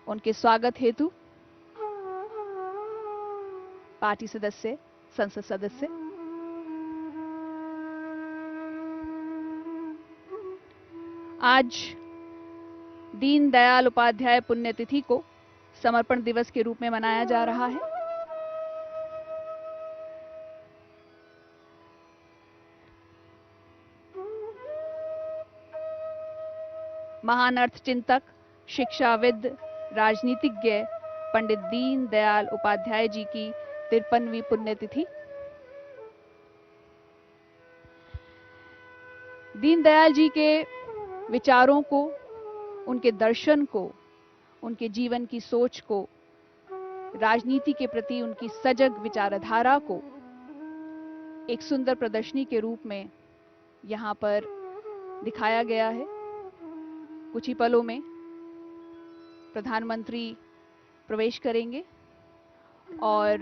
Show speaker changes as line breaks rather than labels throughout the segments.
उनके स्वागत हेतु पार्टी सदस्य, संसद सदस्य, आज दीनदयाल उपाध्याय पुण्यतिथि को समर्पण दिवस के रूप में मनाया जा रहा है। महान अर्थ चिंतक, शिक्षाविद, राजनीतिज्ञ पंडित दीनदयाल उपाध्याय जी की 53वीं पुण्यतिथि। दीनदयाल जी के विचारों को, उनके दर्शन को, उनके जीवन की सोच को, राजनीति के प्रति उनकी सजग विचारधारा को एक सुंदर प्रदर्शनी के रूप में यहां पर दिखाया गया है। कुछ ही पलों में प्रधानमंत्री प्रवेश करेंगे और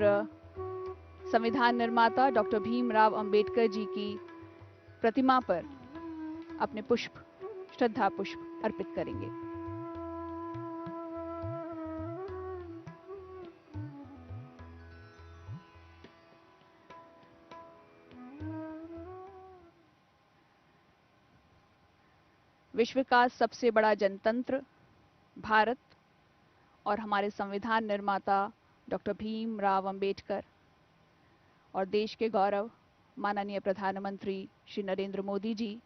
संविधान निर्माता डॉक्टर भीमराव अंबेडकर जी की प्रतिमा पर अपने श्रद्धा पुष्प अर्पित करेंगे। विश्व का सबसे बड़ा जनतंत्र भारत और हमारे संविधान निर्माता डॉक्टर भीमराव अंबेडकर और देश के गौरव माननीय प्रधानमंत्री श्री नरेंद्र मोदी जी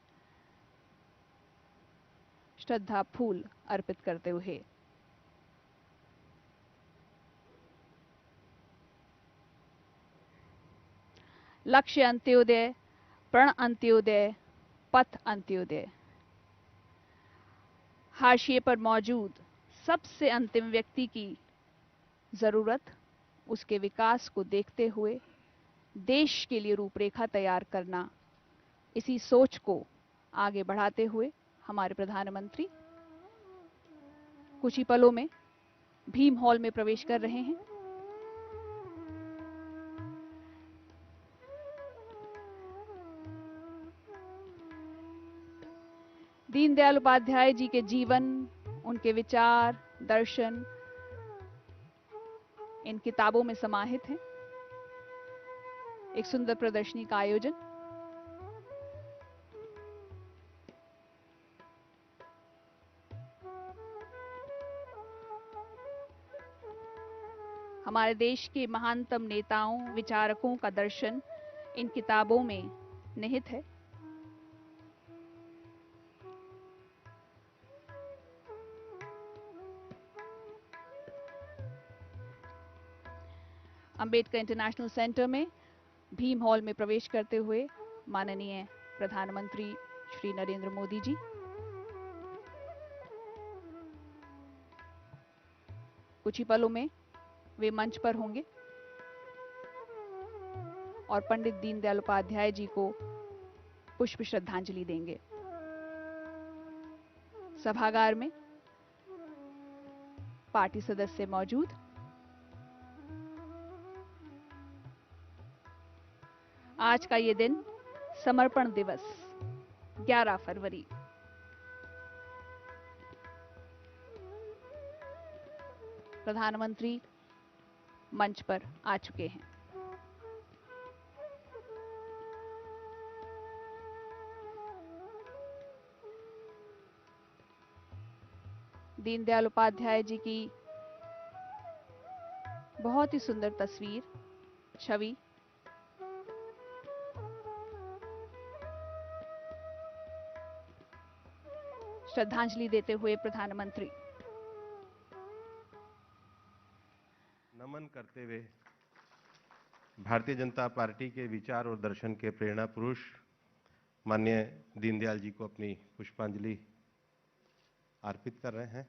श्रद्धा फूल अर्पित करते हुए लक्ष्य अंत्योदय, प्रण अंत्योदय, पथ अंत्योदय। हाशिए पर मौजूद सबसे अंतिम व्यक्ति की जरूरत, उसके विकास को देखते हुए देश के लिए रूपरेखा तैयार करना, इसी सोच को आगे बढ़ाते हुए हमारे प्रधानमंत्री कुछ ही पलों में भीम हॉल में प्रवेश कर रहे हैं। दीनदयाल उपाध्याय जी के जीवन, उनके विचार, दर्शन इन किताबों में समाहित हैं। एक सुंदर प्रदर्शनी का आयोजन हमारे देश के महानतम नेताओं, विचारकों का दर्शन इन किताबों में निहित है। अंबेडकर इंटरनेशनल सेंटर में भीम हॉल में प्रवेश करते हुए माननीय प्रधानमंत्री श्री नरेंद्र मोदी जी कुछ ही पलों में वे मंच पर होंगे और पंडित दीनदयाल उपाध्याय जी को पुष्प श्रद्धांजलि देंगे। सभागार में पार्टी सदस्य मौजूद। आज का ये दिन समर्पण दिवस 11 फरवरी, प्रधानमंत्री मंच पर आ चुके हैं। दीनदयाल उपाध्याय जी की बहुत ही सुंदर तस्वीर, छवि श्रद्धांजलि देते हुए प्रधानमंत्री
नमन करते हुए भारतीय जनता पार्टी के विचार और दर्शन के प्रेरणा पुरुष माननीय दीनदयाल जी को अपनी पुष्पांजलि अर्पित कर रहे हैं।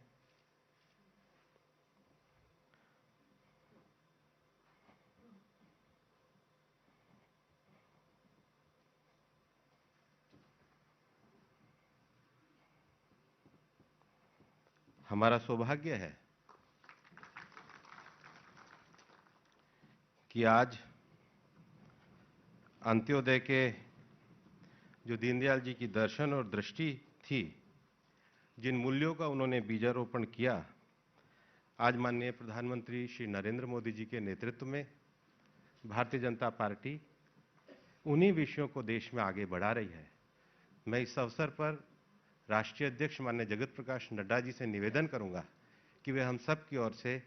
हमारा सौभाग्य है कि आज अंत्योदय के जो दीनदयाल जी की दर्शन और दृष्टि थी, जिन मूल्यों का उन्होंने बीजारोपण किया, आज माननीय प्रधानमंत्री श्री नरेंद्र मोदी जी के नेतृत्व में भारतीय जनता पार्टी उन्हीं विषयों को देश में आगे बढ़ा रही है। मैं इस अवसर पर राष्ट्रीय अध्यक्ष माननीय जगत प्रकाश नड्डा जी से निवेदन करूंगा कि वे हम सब की ओर से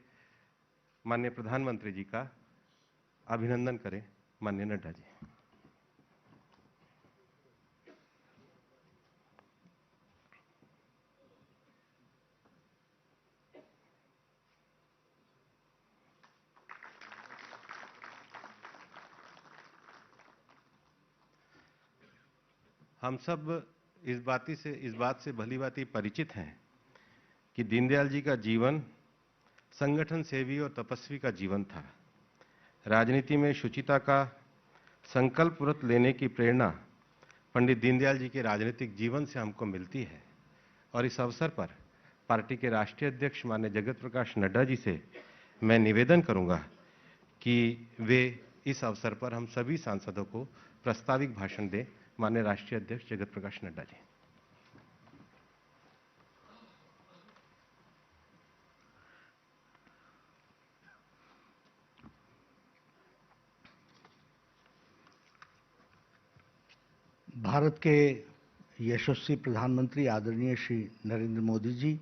माननीय प्रधानमंत्री जी का अभिनंदन करें। माननीय नड्डा जी। हम सब इस बात से भलीभांति परिचित हैं कि दीनदयाल जी का जीवन संगठन सेवी और तपस्वी का जीवन था। राजनीति में शुचिता का संकल्प व्रत लेने की प्रेरणा पंडित दीनदयाल जी के राजनीतिक जीवन से हमको मिलती है और इस अवसर पर पार्टी के राष्ट्रीय अध्यक्ष माननीय जगत प्रकाश नड्डा जी से मैं निवेदन करूंगा कि वे इस अवसर पर हम सभी सांसदों को प्रास्ताविक भाषण दें। माननीय राष्ट्रीय अध्यक्ष जगत प्रकाश नड्डा जी।
भारत के यशस्वी प्रधानमंत्री आदरणीय श्री नरेंद्र मोदी जी,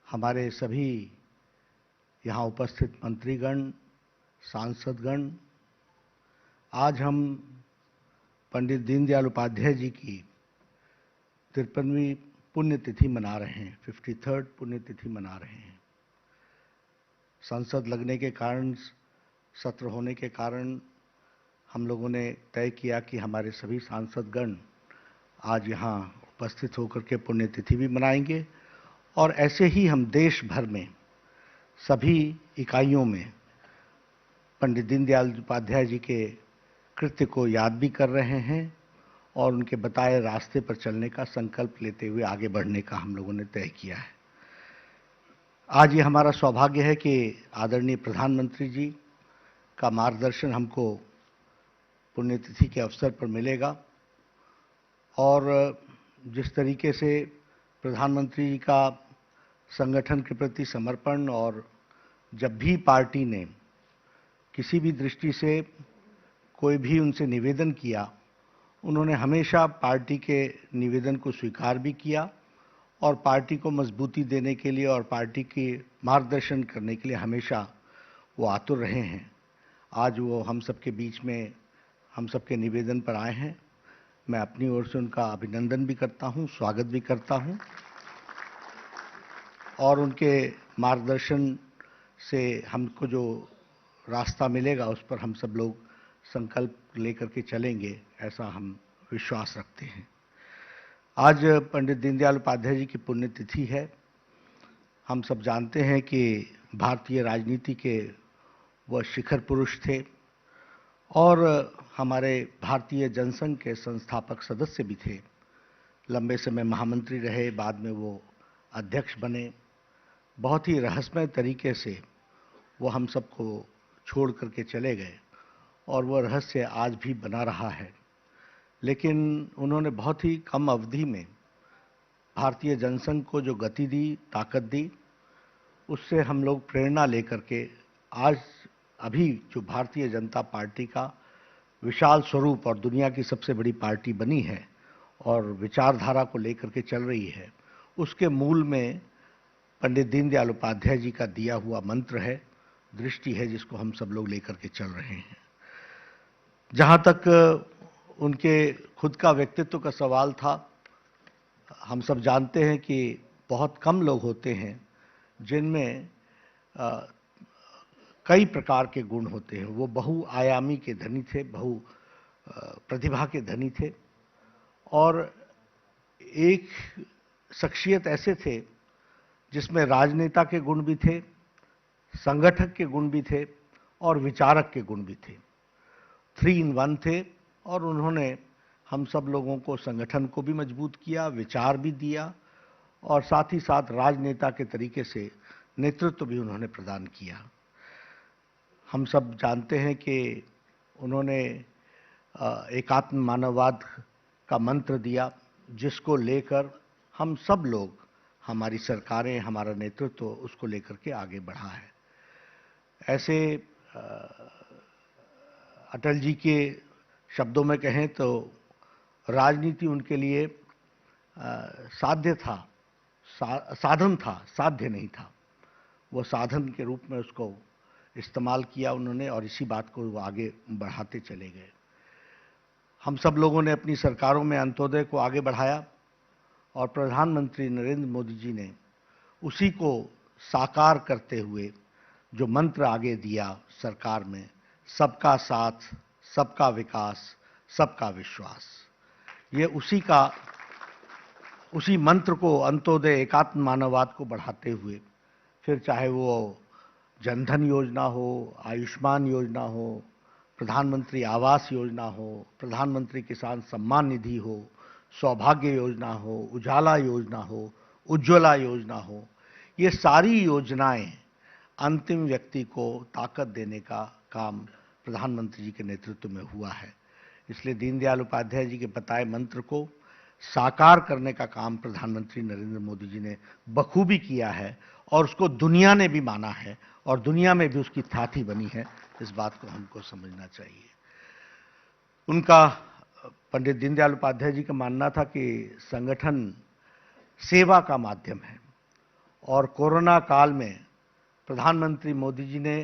हमारे सभी यहाँ उपस्थित मंत्रीगण, सांसदगण, आज हम पंडित दीनदयाल उपाध्याय जी की 53वीं पुण्यतिथि मना रहे हैं, 53rd पुण्यतिथि मना रहे हैं। संसद लगने के कारण, सत्र होने के कारण हम लोगों ने तय किया कि हमारे सभी सांसदगण आज यहाँ उपस्थित होकर के पुण्यतिथि भी मनाएंगे और ऐसे ही हम देश भर में सभी इकाइयों में पंडित दीनदयाल उपाध्याय जी के कृत्य को याद भी कर रहे हैं और उनके बताए रास्ते पर चलने का संकल्प लेते हुए आगे बढ़ने का हम लोगों ने तय किया है। आज ये हमारा सौभाग्य है कि आदरणीय प्रधानमंत्री जी का मार्गदर्शन हमको पुण्यतिथि के अवसर पर मिलेगा और जिस तरीके से प्रधानमंत्री जी का संगठन के प्रति समर्पण और जब भी पार्टी ने किसी भी दृष्टि से कोई भी उनसे निवेदन किया, उन्होंने हमेशा पार्टी के निवेदन को स्वीकार भी किया और पार्टी को मजबूती देने के लिए और पार्टी के मार्गदर्शन करने के लिए हमेशा वो आतुर रहे हैं। आज वो हम सबके बीच में हम सबके निवेदन पर आए हैं। मैं अपनी ओर से उनका अभिनंदन भी करता हूं, स्वागत भी करता हूं और उनके मार्गदर्शन से हमको जो रास्ता मिलेगा उस पर हम सब लोग संकल्प लेकर के चलेंगे, ऐसा हम विश्वास रखते हैं। आज पंडित दीनदयाल उपाध्याय जी की पुण्यतिथि है। हम सब जानते हैं कि भारतीय राजनीति के वह शिखर पुरुष थे और हमारे भारतीय जनसंघ के संस्थापक सदस्य भी थे। लंबे समय महामंत्री रहे, बाद में वो अध्यक्ष बने। बहुत ही रहस्यमय तरीके से वो हम सबको छोड़ करके चले गए और वो रहस्य आज भी बना रहा है। लेकिन उन्होंने बहुत ही कम अवधि में भारतीय जनसंघ को जो गति दी, ताकत दी, उससे हम लोग प्रेरणा लेकर के आज अभी जो भारतीय जनता पार्टी का विशाल स्वरूप और दुनिया की सबसे बड़ी पार्टी बनी है और विचारधारा को लेकर के चल रही है, उसके मूल में पंडित दीनदयाल उपाध्याय जी का दिया हुआ मंत्र है, दृष्टि है, जिसको हम सब लोग लेकर के चल रहे हैं। जहाँ तक उनके खुद का व्यक्तित्व का सवाल था, हम सब जानते हैं कि बहुत कम लोग होते हैं जिनमें कई प्रकार के गुण होते हैं। वो बहुआयामी के धनी थे, प्रतिभा के धनी थे और एक शख्सियत ऐसे थे जिसमें राजनेता के गुण भी थे, संगठक के गुण भी थे और विचारक के गुण भी थे। 3 in 1 थे और उन्होंने हम सब लोगों को, संगठन को भी मजबूत किया, विचार भी दिया और साथ ही साथ राजनेता के तरीके से नेतृत्व भी उन्होंने प्रदान किया। हम सब जानते हैं कि उन्होंने एकात्म मानववाद का मंत्र दिया, जिसको लेकर हम सब लोग हमारी सरकारें, हमारा नेतृत्व उसको लेकर के आगे बढ़ा है। ऐसे अटल जी के शब्दों में कहें तो राजनीति उनके लिए साध्य था, साधन था, साध्य नहीं था। वो साधन के रूप में उसको इस्तेमाल किया उन्होंने और इसी बात को वो आगे बढ़ाते चले गए। हम सब लोगों ने अपनी सरकारों में अंत्योदय को आगे बढ़ाया और प्रधानमंत्री नरेंद्र मोदी जी ने उसी को साकार करते हुए जो मंत्र आगे दिया सरकार में, सबका साथ, सबका विकास, सबका विश्वास, ये उसी मंत्र को, अंत्योदय एकात्म मानववाद को बढ़ाते हुए, फिर चाहे वो जनधन योजना हो, आयुष्मान योजना हो, प्रधानमंत्री आवास योजना हो, प्रधानमंत्री किसान सम्मान निधि हो, सौभाग्य योजना हो, उजाला योजना हो, उज्ज्वला योजना हो, ये सारी योजनाएं अंतिम व्यक्ति को ताकत देने का काम प्रधानमंत्री जी के नेतृत्व में हुआ है। इसलिए दीनदयाल उपाध्याय जी के बताए मंत्र को साकार करने का काम प्रधानमंत्री नरेंद्र मोदी जी ने बखूबी किया है और उसको दुनिया ने भी माना है और दुनिया में भी उसकी ख्याति बनी है। इस बात को हमको समझना चाहिए। उनका, पंडित दीनदयाल उपाध्याय जी का मानना था कि संगठन सेवा का माध्यम है और कोरोना काल में प्रधानमंत्री मोदी जी ने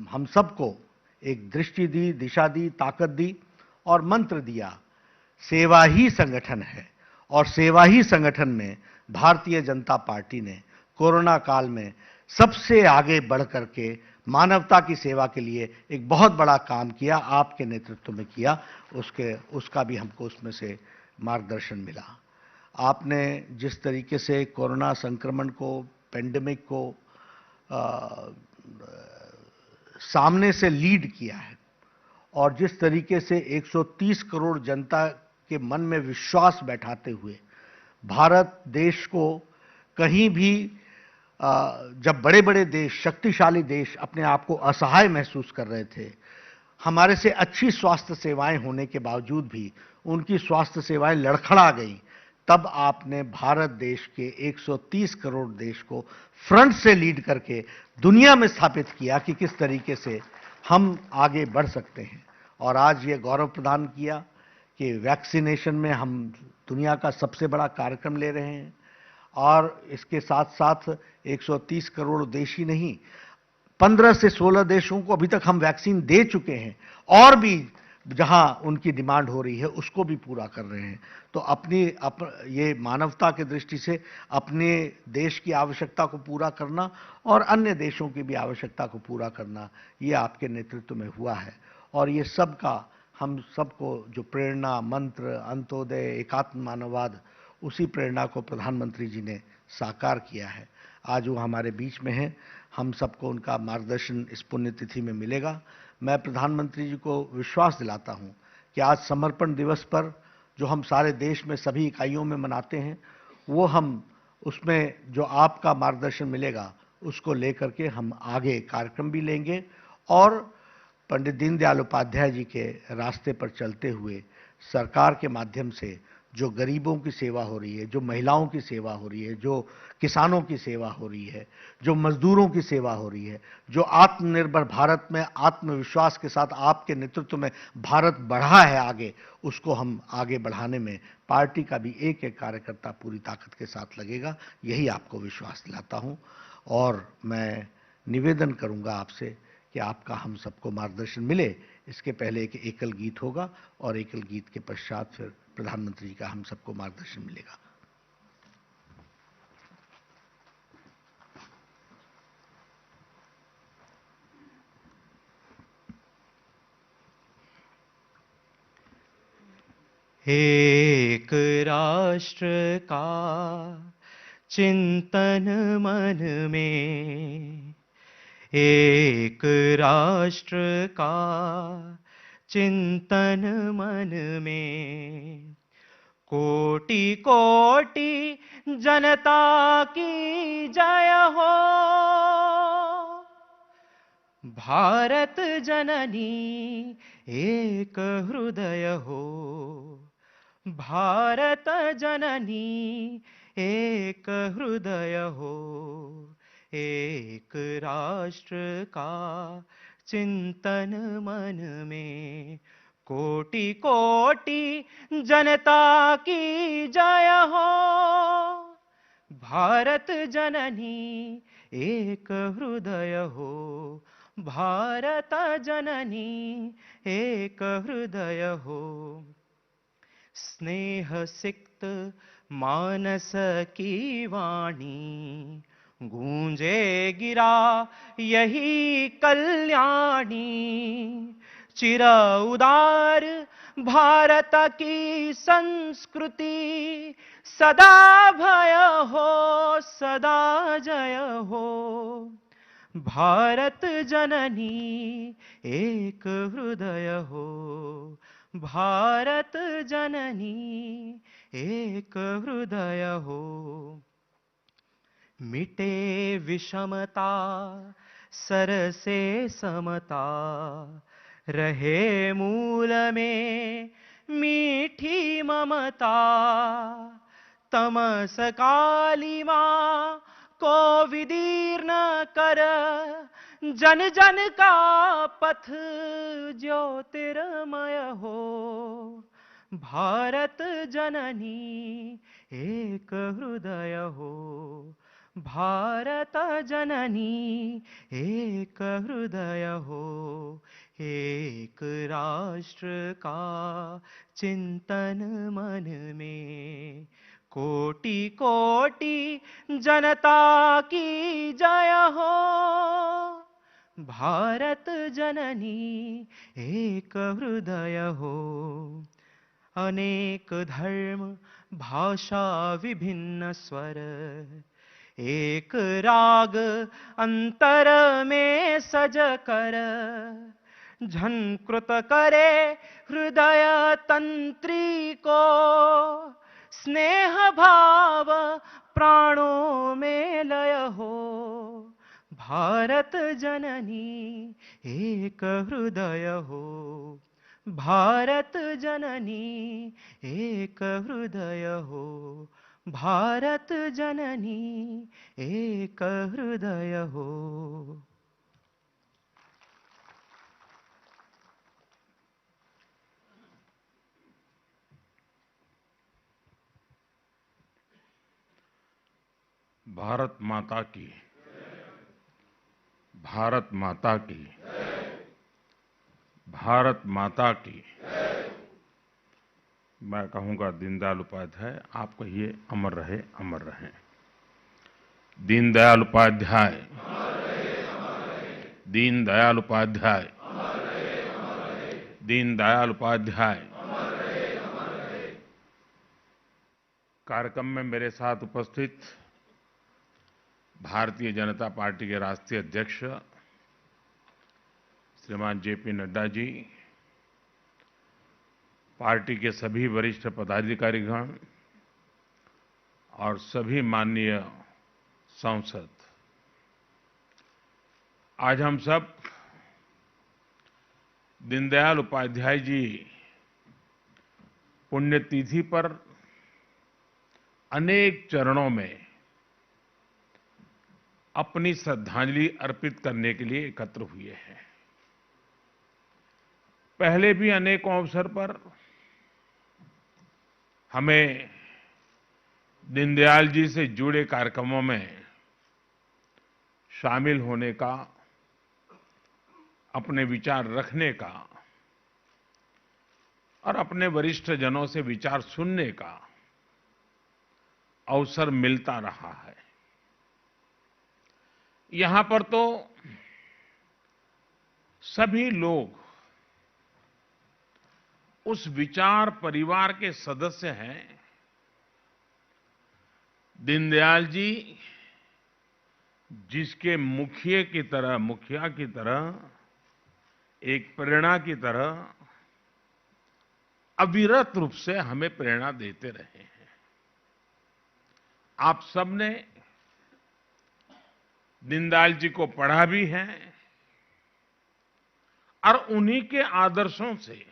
हम सबको एक दृष्टि दी, दिशा दी, ताकत दी और मंत्र दिया, सेवा ही संगठन है। और सेवा ही संगठन में भारतीय जनता पार्टी ने कोरोना काल में सबसे आगे बढ़ करके मानवता की सेवा के लिए एक बहुत बड़ा काम किया, आपके नेतृत्व में किया। उसका भी हमको उसमें से मार्गदर्शन मिला। आपने जिस तरीके से कोरोना संक्रमण को, पेंडेमिक को सामने से लीड किया है और जिस तरीके से 130 करोड़ जनता के मन में विश्वास बैठाते हुए भारत देश को कहीं भी, जब बड़े बड़े देश, शक्तिशाली देश अपने आप को असहाय महसूस कर रहे थे, हमारे से अच्छी स्वास्थ्य सेवाएं होने के बावजूद भी उनकी स्वास्थ्य सेवाएं लड़खड़ा गई, तब आपने भारत देश के 130 करोड़ देश को फ्रंट से लीड करके दुनिया में स्थापित किया कि किस तरीके से हम आगे बढ़ सकते हैं। और आज ये गौरव प्रदान किया कि वैक्सीनेशन में हम दुनिया का सबसे बड़ा कार्यक्रम ले रहे हैं और इसके साथ साथ 130 करोड़ देश ही नहीं, 15 से 16 देशों को अभी तक हम वैक्सीन दे चुके हैं और भी जहां उनकी डिमांड हो रही है उसको भी पूरा कर रहे हैं। तो ये मानवता की दृष्टि से अपने देश की आवश्यकता को पूरा करना और अन्य देशों की भी आवश्यकता को पूरा करना, ये आपके नेतृत्व में हुआ है। और ये सब का हम सबको जो प्रेरणा, मंत्र, अंत्योदय, एकात्म मानववाद, उसी प्रेरणा को प्रधानमंत्री जी ने साकार किया है। आज वो हमारे बीच में हैं, हम सबको उनका मार्गदर्शन इस पुण्यतिथि में मिलेगा। मैं प्रधानमंत्री जी को विश्वास दिलाता हूं कि आज समर्पण दिवस पर जो हम सारे देश में सभी इकाइयों में मनाते हैं, वो हम उसमें जो आपका मार्गदर्शन मिलेगा उसको लेकर के हम आगे कार्यक्रम भी लेंगे और पंडित दीनदयाल उपाध्याय जी के रास्ते पर चलते हुए सरकार के माध्यम से जो गरीबों की सेवा हो रही है, जो महिलाओं की सेवा हो रही है, जो किसानों की सेवा हो रही है, जो मजदूरों की सेवा हो रही है, जो आत्मनिर्भर भारत में आत्मविश्वास के साथ आपके नेतृत्व में भारत बढ़ा है आगे, उसको हम आगे बढ़ाने में पार्टी का भी एक एक कार्यकर्ता पूरी ताकत के साथ लगेगा, यही आपको विश्वास दिलाता हूं। और मैं निवेदन करूंगा आपसे कि आपका हम सबको मार्गदर्शन मिले। इसके पहले एक एकल गीत होगा और एकल गीत के पश्चात फिर प्रधानमंत्री जी का हम सबको मार्गदर्शन मिलेगा।
एक राष्ट्र का चिंतन मन में, एक राष्ट्र का चिंतन मन में, कोटि कोटि जनता की जय हो। भारत जननी एक हृदय हो, भारत जननी एक हृदय हो, एक राष्ट्र का चिंतन मन में, कोटि कोटि जनता की जय हो। भारत जननी एक हृदय हो, भारत जननी एक हृदय हो। स्नेह सिक्त मानस की वाणी, गूंजे गिरा यही कल्याणी। चिर उदार भारत की संस्कृति, सदा भय हो सदा जय हो। भारत जननी एक हृदय हो, भारत जननी एक हृदय हो। मिटे विषमता सरसे समता, रहे मूल में मीठी ममता। तमस कालिमा को विदीर्ण कर, जन जन का पथ ज्योतिर्मय हो। भारत जननी एक हृदय हो, भारत जननी एक हृदय हो। एक राष्ट्र का चिंतन मन में, कोटि कोटि जनता की जय हो। भारत जननी एक हृदय हो। अनेक धर्म भाषा विभिन्न स्वर, एक राग अंतर में सज कर। झंकृत करे हृदय तंत्री को, स्नेह भाव प्राणों में लय हो। भारत जननी एक हृदय हो, भारत जननी एक हृदय हो। भारत जननी एक हृदय हो।
भारत माता की, भारत माता की, भारत माता की। मैं कहूंगा दीनदयाल उपाध्याय, आप कहिए अमर रहे, अमर रहे। दीनदयाल उपाध्याय, दीनदयाल उपाध्याय, दीनदयाल उपाध्याय। कार्यक्रम में मेरे साथ उपस्थित भारतीय जनता पार्टी के राष्ट्रीय अध्यक्ष श्रीमान जेपी नड्डा जी, पार्टी के सभी वरिष्ठ पदाधिकारीगण और सभी माननीय सांसद, आज हम सब दीनदयाल उपाध्याय जी पुण्यतिथि पर अनेक चरणों में अपनी श्रद्धांजलि अर्पित करने के लिए एकत्र हुए हैं। पहले भी अनेकों अवसर पर हमें दीनदयाल जी से जुड़े कार्यक्रमों में शामिल होने का, अपने विचार रखने का और अपने वरिष्ठ जनों से विचार सुनने का अवसर मिलता रहा है। यहां पर तो सभी लोग उस विचार परिवार के सदस्य हैं। दीनदयाल जी जिसके मुखिया की तरह, एक प्रेरणा की तरह अविरत रूप से हमें प्रेरणा देते रहे हैं। आप सबने दीनदयाल जी को पढ़ा भी है और उन्हीं के आदर्शों से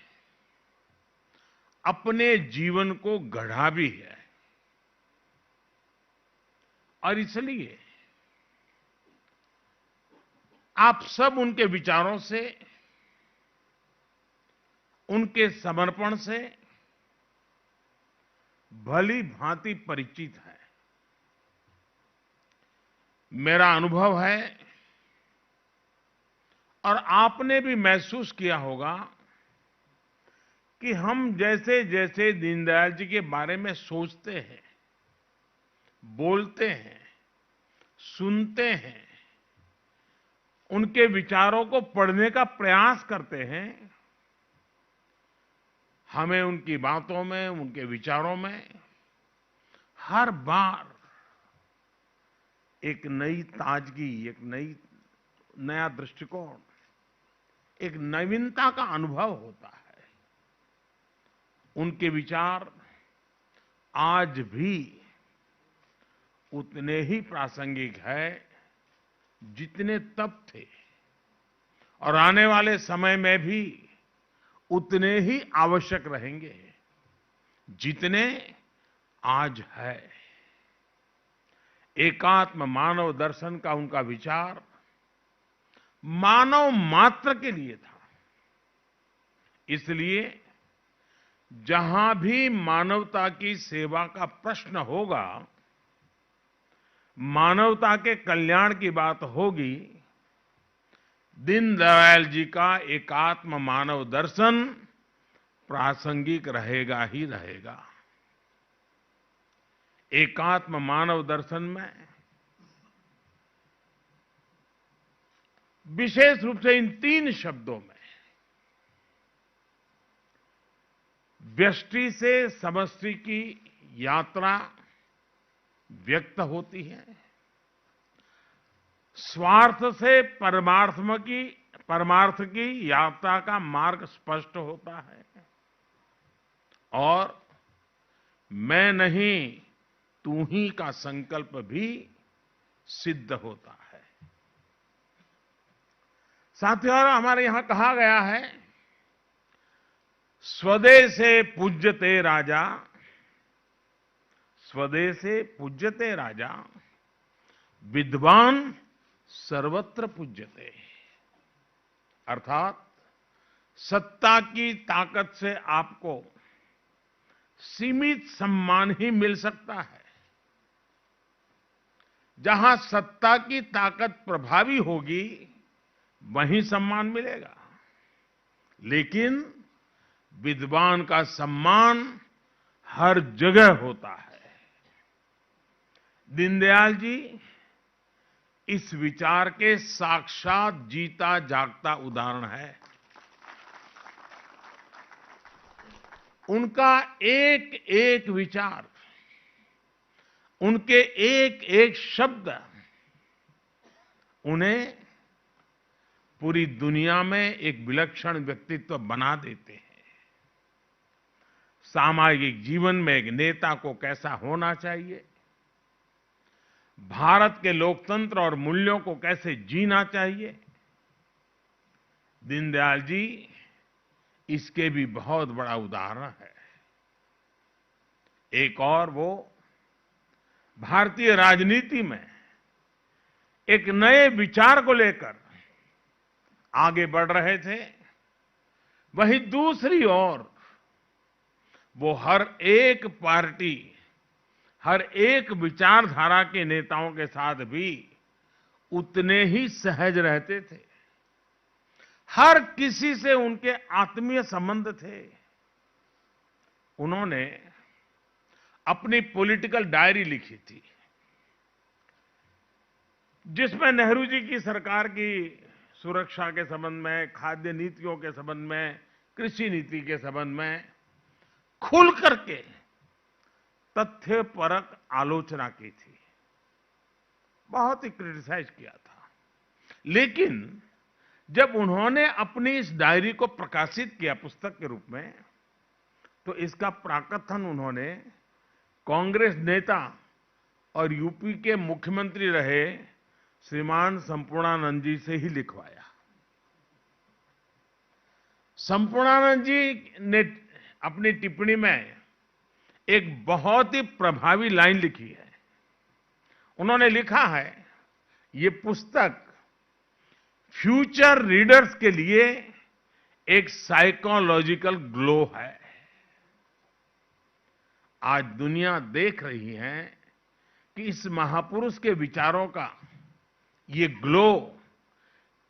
अपने जीवन को गढ़ा भी है। और इसलिए आप सब उनके विचारों से, उनके समर्पण से भली भांति परिचित है। मेरा अनुभव है और आपने भी महसूस किया होगा कि हम जैसे जैसे दीनदयाल जी के बारे में सोचते हैं, बोलते हैं, सुनते हैं, उनके विचारों को पढ़ने का प्रयास करते हैं, हमें उनकी बातों में, उनके विचारों में हर बार एक नई ताजगी, एक नया दृष्टिकोण, एक नवीनता का अनुभव होता है। उनके विचार आज भी उतने ही प्रासंगिक है जितने तब थे और आने वाले समय में भी उतने ही आवश्यक रहेंगे जितने आज है। एकात्म मानव दर्शन का उनका विचार मानव मात्र के लिए था। इसलिए जहां भी मानवता की सेवा का प्रश्न होगा, मानवता के कल्याण की बात होगी, दीनदयाल जी का एकात्म मानव दर्शन प्रासंगिक रहेगा ही रहेगा। एकात्म मानव दर्शन में विशेष रूप से इन 3 शब्दों में व्यष्टि से समष्टि की यात्रा व्यक्त होती है, स्वार्थ से परमार्थ की यात्रा का मार्ग स्पष्ट होता है और मैं नहीं तू ही का संकल्प भी सिद्ध होता है। साथियों, हमारे यहां कहा गया है, स्वदेशे पूज्यते राजा, स्वदेशे पूज्यते राजा, विद्वान सर्वत्र पूज्यते। अर्थात सत्ता की ताकत से आपको सीमित सम्मान ही मिल सकता है। जहां सत्ता की ताकत प्रभावी होगी वहीं सम्मान मिलेगा, लेकिन विद्वान का सम्मान हर जगह होता है। दीनदयाल जी इस विचार के साक्षात जीता जागता उदाहरण है। उनका एक एक विचार, उनके एक एक शब्द उन्हें पूरी दुनिया में एक विलक्षण व्यक्तित्व बना देते हैं। सामाजिक जीवन में एक नेता को कैसा होना चाहिए, भारत के लोकतंत्र और मूल्यों को कैसे जीना चाहिए, दीनदयाल जी इसके भी बहुत बड़ा उदाहरण है। एक और वो भारतीय राजनीति में एक नए विचार को लेकर आगे बढ़ रहे थे, वहीं दूसरी ओर वो हर एक पार्टी, हर एक विचारधारा के नेताओं के साथ भी उतने ही सहज रहते थे। हर किसी से उनके आत्मीय संबंध थे। उन्होंने अपनी पॉलिटिकल डायरी लिखी थी, जिसमें नेहरू जी की सरकार की सुरक्षा के संबंध में, खाद्य नीतियों के संबंध में, कृषि नीति के संबंध में खुल करके तथ्यपरक आलोचना की थी, बहुत ही क्रिटिसाइज किया था। लेकिन जब उन्होंने अपनी इस डायरी को प्रकाशित किया पुस्तक के रूप में, तो इसका प्राकथन उन्होंने कांग्रेस नेता और यूपी के मुख्यमंत्री रहे श्रीमान संपूर्णानंद जी से ही लिखवाया। संपूर्णानंद जी ने अपनी टिप्पणी में एक बहुत ही प्रभावी लाइन लिखी है। उन्होंने लिखा है, ये पुस्तक फ्यूचर रीडर्स के लिए एक साइकोलॉजिकल ग्लो है। आज दुनिया देख रही है कि इस महापुरुष के विचारों का ये ग्लो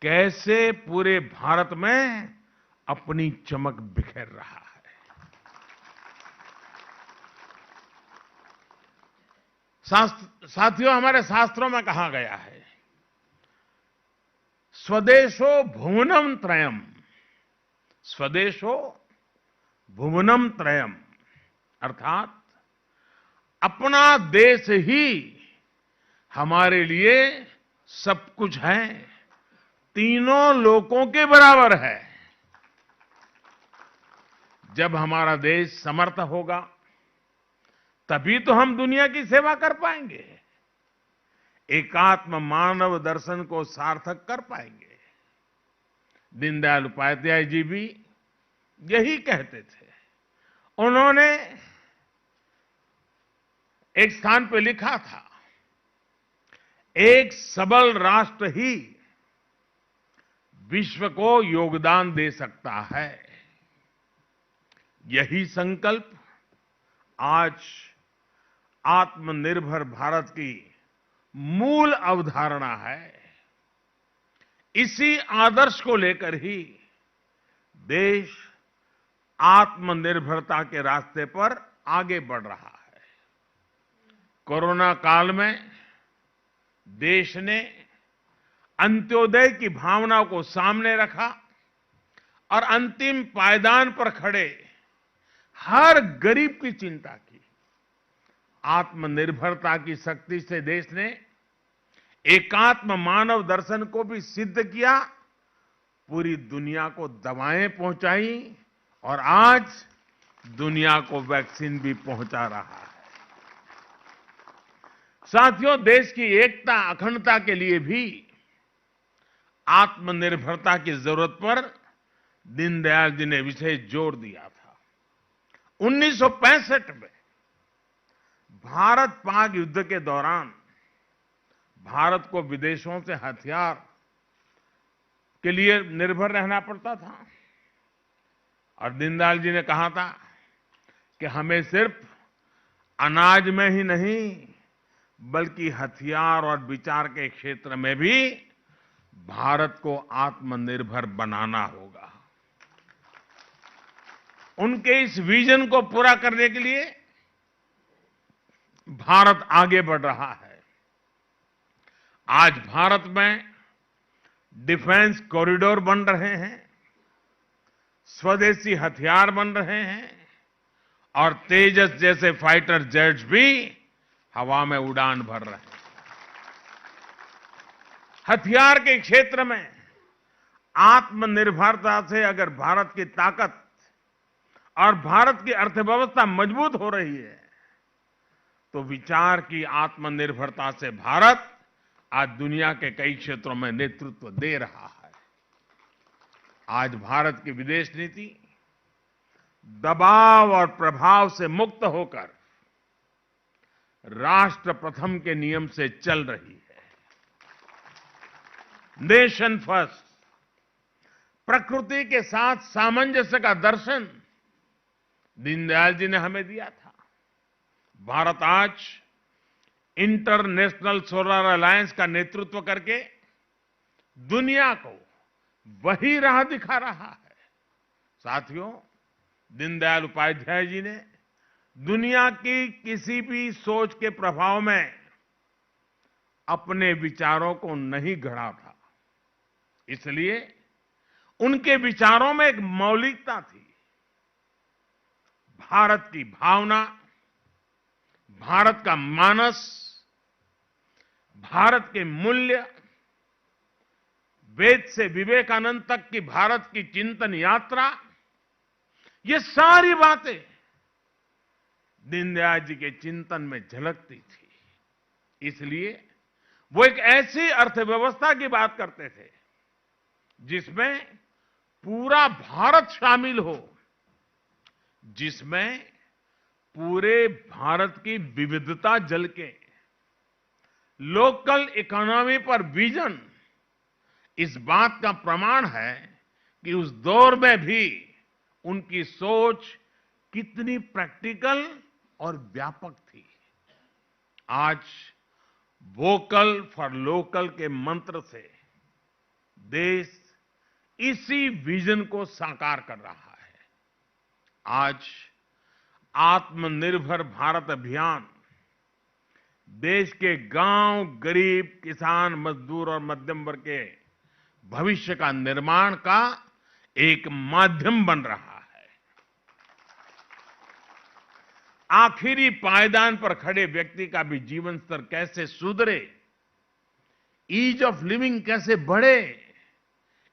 कैसे पूरे भारत में अपनी चमक बिखेर रहा है। साथियों, हमारे शास्त्रों में कहा गया है, स्वदेशो भुवनम त्रयम, स्वदेशो भुवनम त्रयम, अर्थात अपना देश ही हमारे लिए सब कुछ है, तीनों लोकों के बराबर है। जब हमारा देश समर्थ होगा तभी तो हम दुनिया की सेवा कर पाएंगे, एकात्म मानव दर्शन को सार्थक कर पाएंगे। दीनदयाल उपाध्याय जी भी यही कहते थे। उन्होंने एक स्थान पे लिखा था, एक सबल राष्ट्र ही विश्व को योगदान दे सकता है। यही संकल्प आज आत्मनिर्भर भारत की मूल अवधारणा है। इसी आदर्श को लेकर ही देश आत्मनिर्भरता के रास्ते पर आगे बढ़ रहा है। कोरोना काल में देश ने अंत्योदय की भावना को सामने रखा और अंतिम पायदान पर खड़े हर गरीब की चिंता की। आत्मनिर्भरता की शक्ति से देश ने एकात्म मानव दर्शन को भी सिद्ध किया, पूरी दुनिया को दवाएं पहुंचाई और आज दुनिया को वैक्सीन भी पहुंचा रहा है। साथियों, देश की एकता अखंडता के लिए भी आत्मनिर्भरता की जरूरत पर दीनदयाल जी ने विशेष जोर दिया था। 1965 में भारत पाक युद्ध के दौरान भारत को विदेशों से हथियार के लिए निर्भर रहना पड़ता था और दीनदयाल जी ने कहा था कि हमें सिर्फ अनाज में ही नहीं बल्कि हथियार और विचार के क्षेत्र में भी भारत को आत्मनिर्भर बनाना होगा। उनके इस विजन को पूरा करने के लिए भारत आगे बढ़ रहा है। आज भारत में डिफेंस कॉरिडोर बन रहे हैं, स्वदेशी हथियार बन रहे हैं और तेजस जैसे फाइटर जेट्स भी हवा में उड़ान भर रहे हैं। हथियार के क्षेत्र में आत्मनिर्भरता से अगर भारत की ताकत और भारत की अर्थव्यवस्था मजबूत हो रही है तो विचार की आत्मनिर्भरता से भारत आज दुनिया के कई क्षेत्रों में नेतृत्व दे रहा है। आज भारत की विदेश नीति दबाव और प्रभाव से मुक्त होकर राष्ट्र प्रथम के नियम से चल रही है। नेशन फर्स्ट, प्रकृति के साथ सामंजस्य का दर्शन दीनदयाल जी ने हमें दिया था। भारत आज इंटरनेशनल सोलर अलायंस का नेतृत्व करके दुनिया को वही राह दिखा रहा है। साथियों, दीनदयाल उपाध्याय जी ने दुनिया की किसी भी सोच के प्रभाव में अपने विचारों को नहीं गढ़ा था, इसलिए उनके विचारों में एक मौलिकता थी। भारत की भावना, भारत का मानस, भारत के मूल्य, वेद से विवेकानंद तक की भारत की चिंतन यात्रा, ये सारी बातें दीनदयाल जी के चिंतन में झलकती थी। इसलिए वो एक ऐसी अर्थव्यवस्था की बात करते थे जिसमें पूरा भारत शामिल हो, जिसमें पूरे भारत की विविधता झलके, लोकल इकोनॉमी पर विजन इस बात का प्रमाण है कि उस दौर में भी उनकी सोच कितनी प्रैक्टिकल और व्यापक थी। आज वोकल फॉर लोकल के मंत्र से देश इसी विजन को साकार कर रहा है। आज आत्मनिर्भर भारत अभियान देश के गांव, गरीब, किसान, मजदूर और मध्यम वर्ग के भविष्य का निर्माण का एक माध्यम बन रहा है। आखिरी पायदान पर खड़े व्यक्ति का भी जीवन स्तर कैसे सुधरे, ईज ऑफ लिविंग कैसे बढ़े,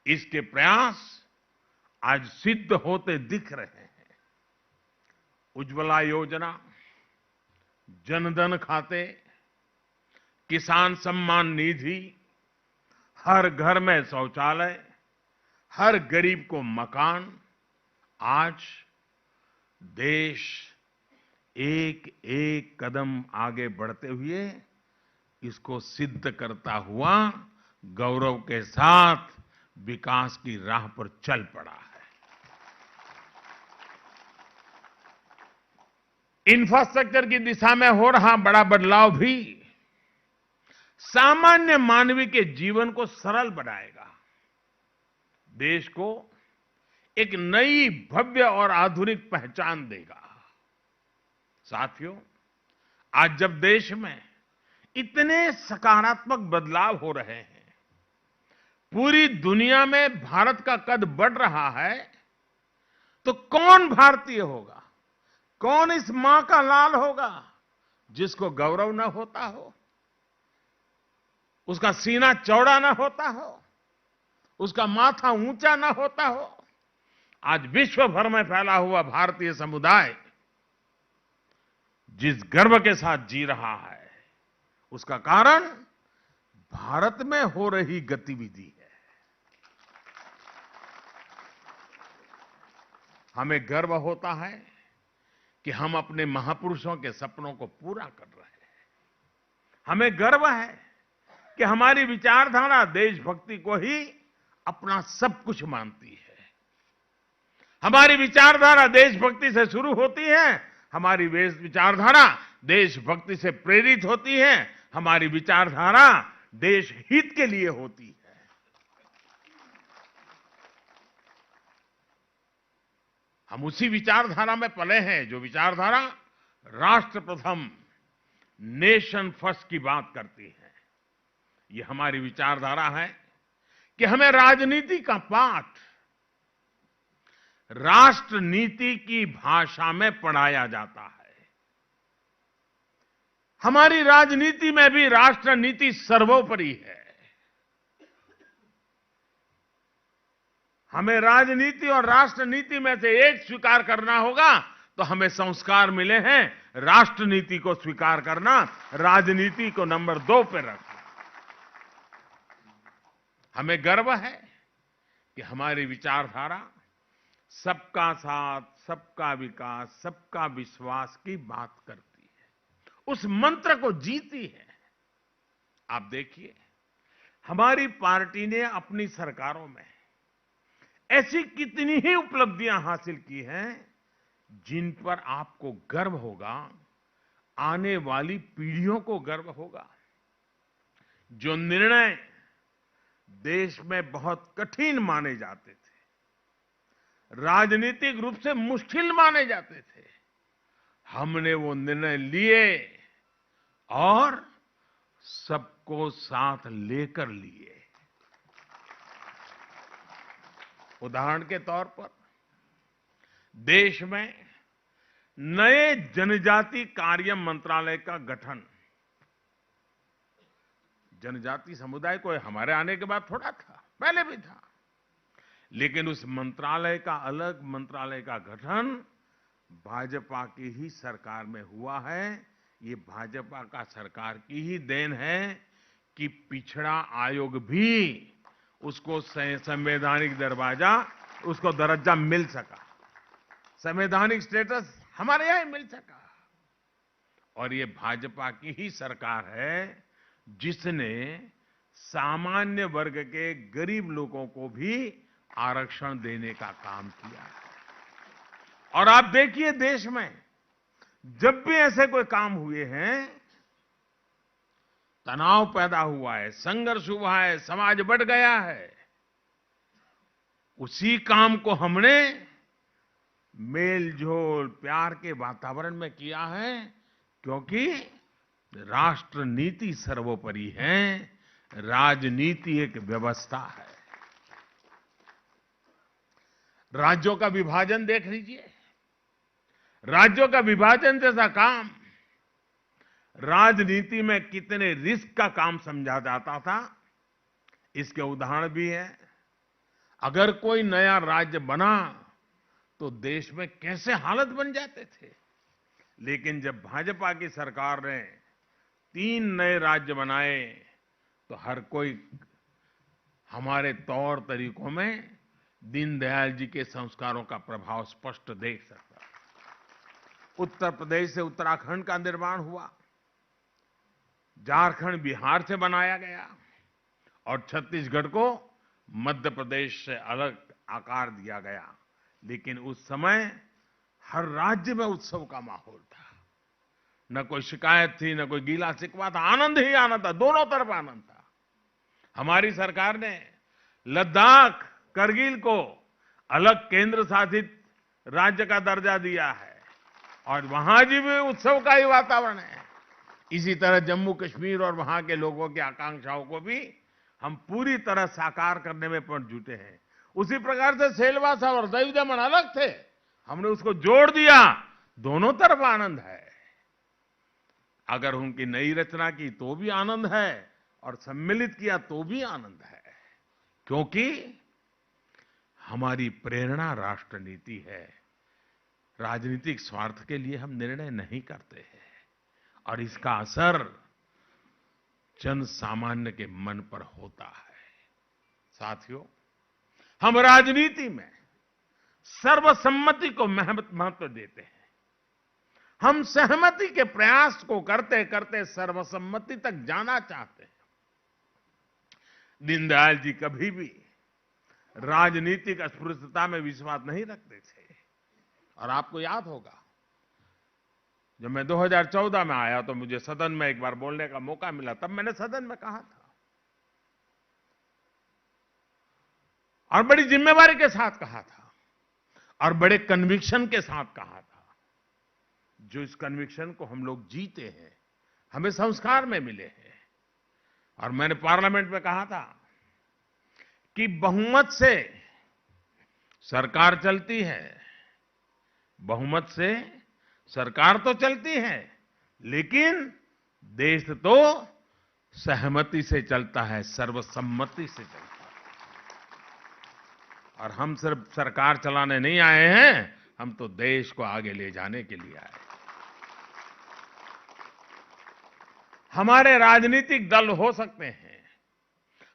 इसके प्रयास आज सिद्ध होते दिख रहे हैं। उज्ज्वला योजना, जनधन खाते, किसान सम्मान निधि, हर घर में शौचालय, हर गरीब को मकान, आज देश एक एक कदम आगे बढ़ते हुए इसको सिद्ध करता हुआ गौरव के साथ विकास की राह पर चल पड़ा है। इंफ्रास्ट्रक्चर की दिशा में हो रहा बड़ा बदलाव भी सामान्य मानवीय के जीवन को सरल बनाएगा, देश को एक नई भव्य और आधुनिक पहचान देगा। साथियों, आज जब देश में इतने सकारात्मक बदलाव हो रहे हैं, पूरी दुनिया में भारत का कद बढ़ रहा है, तो कौन भारतीय होगा, कौन इस मां का लाल होगा जिसको गौरव न होता हो, उसका सीना चौड़ा न होता हो, उसका माथा ऊंचा न होता हो। आज विश्व भर में फैला हुआ भारतीय समुदाय जिस गर्व के साथ जी रहा है, उसका कारण भारत में हो रही गतिविधि है। हमें गर्व होता है कि हम अपने महापुरुषों के सपनों को पूरा कर रहे हैं। हमें गर्व है कि हमारी विचारधारा देशभक्ति को ही अपना सब कुछ मानती है। हमारी विचारधारा देशभक्ति से शुरू होती है, हमारी विचारधारा देशभक्ति से प्रेरित होती है, हमारी विचारधारा देश हित के लिए होती है। हम उसी विचारधारा में पले हैं जो विचारधारा राष्ट्र प्रथम, नेशन फर्स्ट की बात करती है। ये हमारी विचारधारा है कि हमें राजनीति का पाठ राष्ट्र नीति की भाषा में पढ़ाया जाता है। हमारी राजनीति में भी राष्ट्र नीति सर्वोपरि है। हमें राजनीति और राष्ट्र नीति में से एक स्वीकार करना होगा, तो हमें संस्कार मिले हैं राष्ट्र नीति को स्वीकार करना, राजनीति को नंबर 2 पर रखना। हमें गर्व है कि हमारी विचारधारा सबका साथ, सबका विकास, सबका विश्वास की बात करती है, उस मंत्र को जीती है। आप देखिए, हमारी पार्टी ने अपनी सरकारों में ऐसी कितनी ही उपलब्धियां हासिल की हैं जिन पर आपको गर्व होगा, आने वाली पीढ़ियों को गर्व होगा। जो निर्णय देश में बहुत कठिन माने जाते थे, राजनीतिक रूप से मुश्किल माने जाते थे, हमने वो निर्णय लिए और सबको साथ लेकर लिए। उदाहरण के तौर पर देश में नए जनजाति कार्य मंत्रालय का गठन, जनजाति समुदाय को हमारे आने के बाद थोड़ा था, पहले भी था, लेकिन उस मंत्रालय का, अलग मंत्रालय का गठन भाजपा की ही सरकार में हुआ है। ये भाजपा का सरकार की ही देन है कि पिछड़ा आयोग भी उसको संवैधानिक दर्जा मिल सका, संवैधानिक स्टेटस हमारे यहां मिल सका। और ये भाजपा की ही सरकार है जिसने सामान्य वर्ग के गरीब लोगों को भी आरक्षण देने का काम किया है। और आप देखिए देश में जब भी ऐसे कोई काम हुए हैं, तनाव पैदा हुआ है, संघर्ष हुआ है, समाज बढ़ गया है, उसी काम को हमने मेल जोल प्यार के वातावरण में किया है, क्योंकि राष्ट्र नीति सर्वोपरि है, राजनीति एक व्यवस्था है। राज्यों का विभाजन देख लीजिए। राज्यों का विभाजन जैसा काम राजनीति में कितने रिस्क का काम समझा जाता था, इसके उदाहरण भी है। अगर कोई नया राज्य बना तो देश में कैसे हालत बन जाते थे। लेकिन जब भाजपा की सरकार ने 3 नए राज्य बनाए तो हर कोई हमारे तौर तरीकों में दीनदयाल जी के संस्कारों का प्रभाव स्पष्ट देख सकता। उत्तर प्रदेश से उत्तराखंड का निर्माण हुआ, झारखंड बिहार से बनाया गया और छत्तीसगढ़ को मध्य प्रदेश से अलग आकार दिया गया। लेकिन उस समय हर राज्य में उत्सव का माहौल था, न कोई शिकायत थी, न कोई गीला शिकवा था, आनंद ही आनंद था, दोनों तरफ आनंद था। हमारी सरकार ने लद्दाख, करगिल को अलग केंद्र शासित राज्य का दर्जा दिया है और वहां भी उत्सव का ही वातावरण है। इसी तरह जम्मू कश्मीर और वहां के लोगों की आकांक्षाओं को भी हम पूरी तरह साकार करने में पर जुटे हैं। उसी प्रकार से सेलवासा और दमन दमन अलग थे, हमने उसको जोड़ दिया, दोनों तरफ आनंद है। अगर उनकी नई रचना की तो भी आनंद है और सम्मिलित किया तो भी आनंद है, क्योंकि हमारी प्रेरणा राष्ट्र नीति है। राजनीतिक स्वार्थ के लिए हम निर्णय नहीं करते हैं और इसका असर जन सामान्य के मन पर होता है। साथियों, हम राजनीति में सर्वसम्मति को महत्व देते हैं। हम सहमति के प्रयास को करते करते सर्वसम्मति तक जाना चाहते हैं। दीनदयाल जी कभी भी राजनीतिक अस्पृश्यता में विश्वास नहीं रखते थे। और आपको याद होगा, जब मैं 2014 में आया तो मुझे सदन में एक बार बोलने का मौका मिला। तब मैंने सदन में कहा था और बड़ी जिम्मेवारी के साथ कहा था और बड़े कन्विक्शन के साथ कहा था। जो इस कन्विक्शन को हम लोग जीते हैं, हमें संस्कार में मिले हैं। और मैंने पार्लियामेंट में कहा था कि बहुमत से सरकार चलती है, बहुमत से सरकार तो चलती है, लेकिन देश तो सहमति से चलता है, सर्वसम्मति से चलता है। और हम सिर्फ सरकार चलाने नहीं आए हैं, हम तो देश को आगे ले जाने के लिए आए। हमारे राजनीतिक दल हो सकते हैं,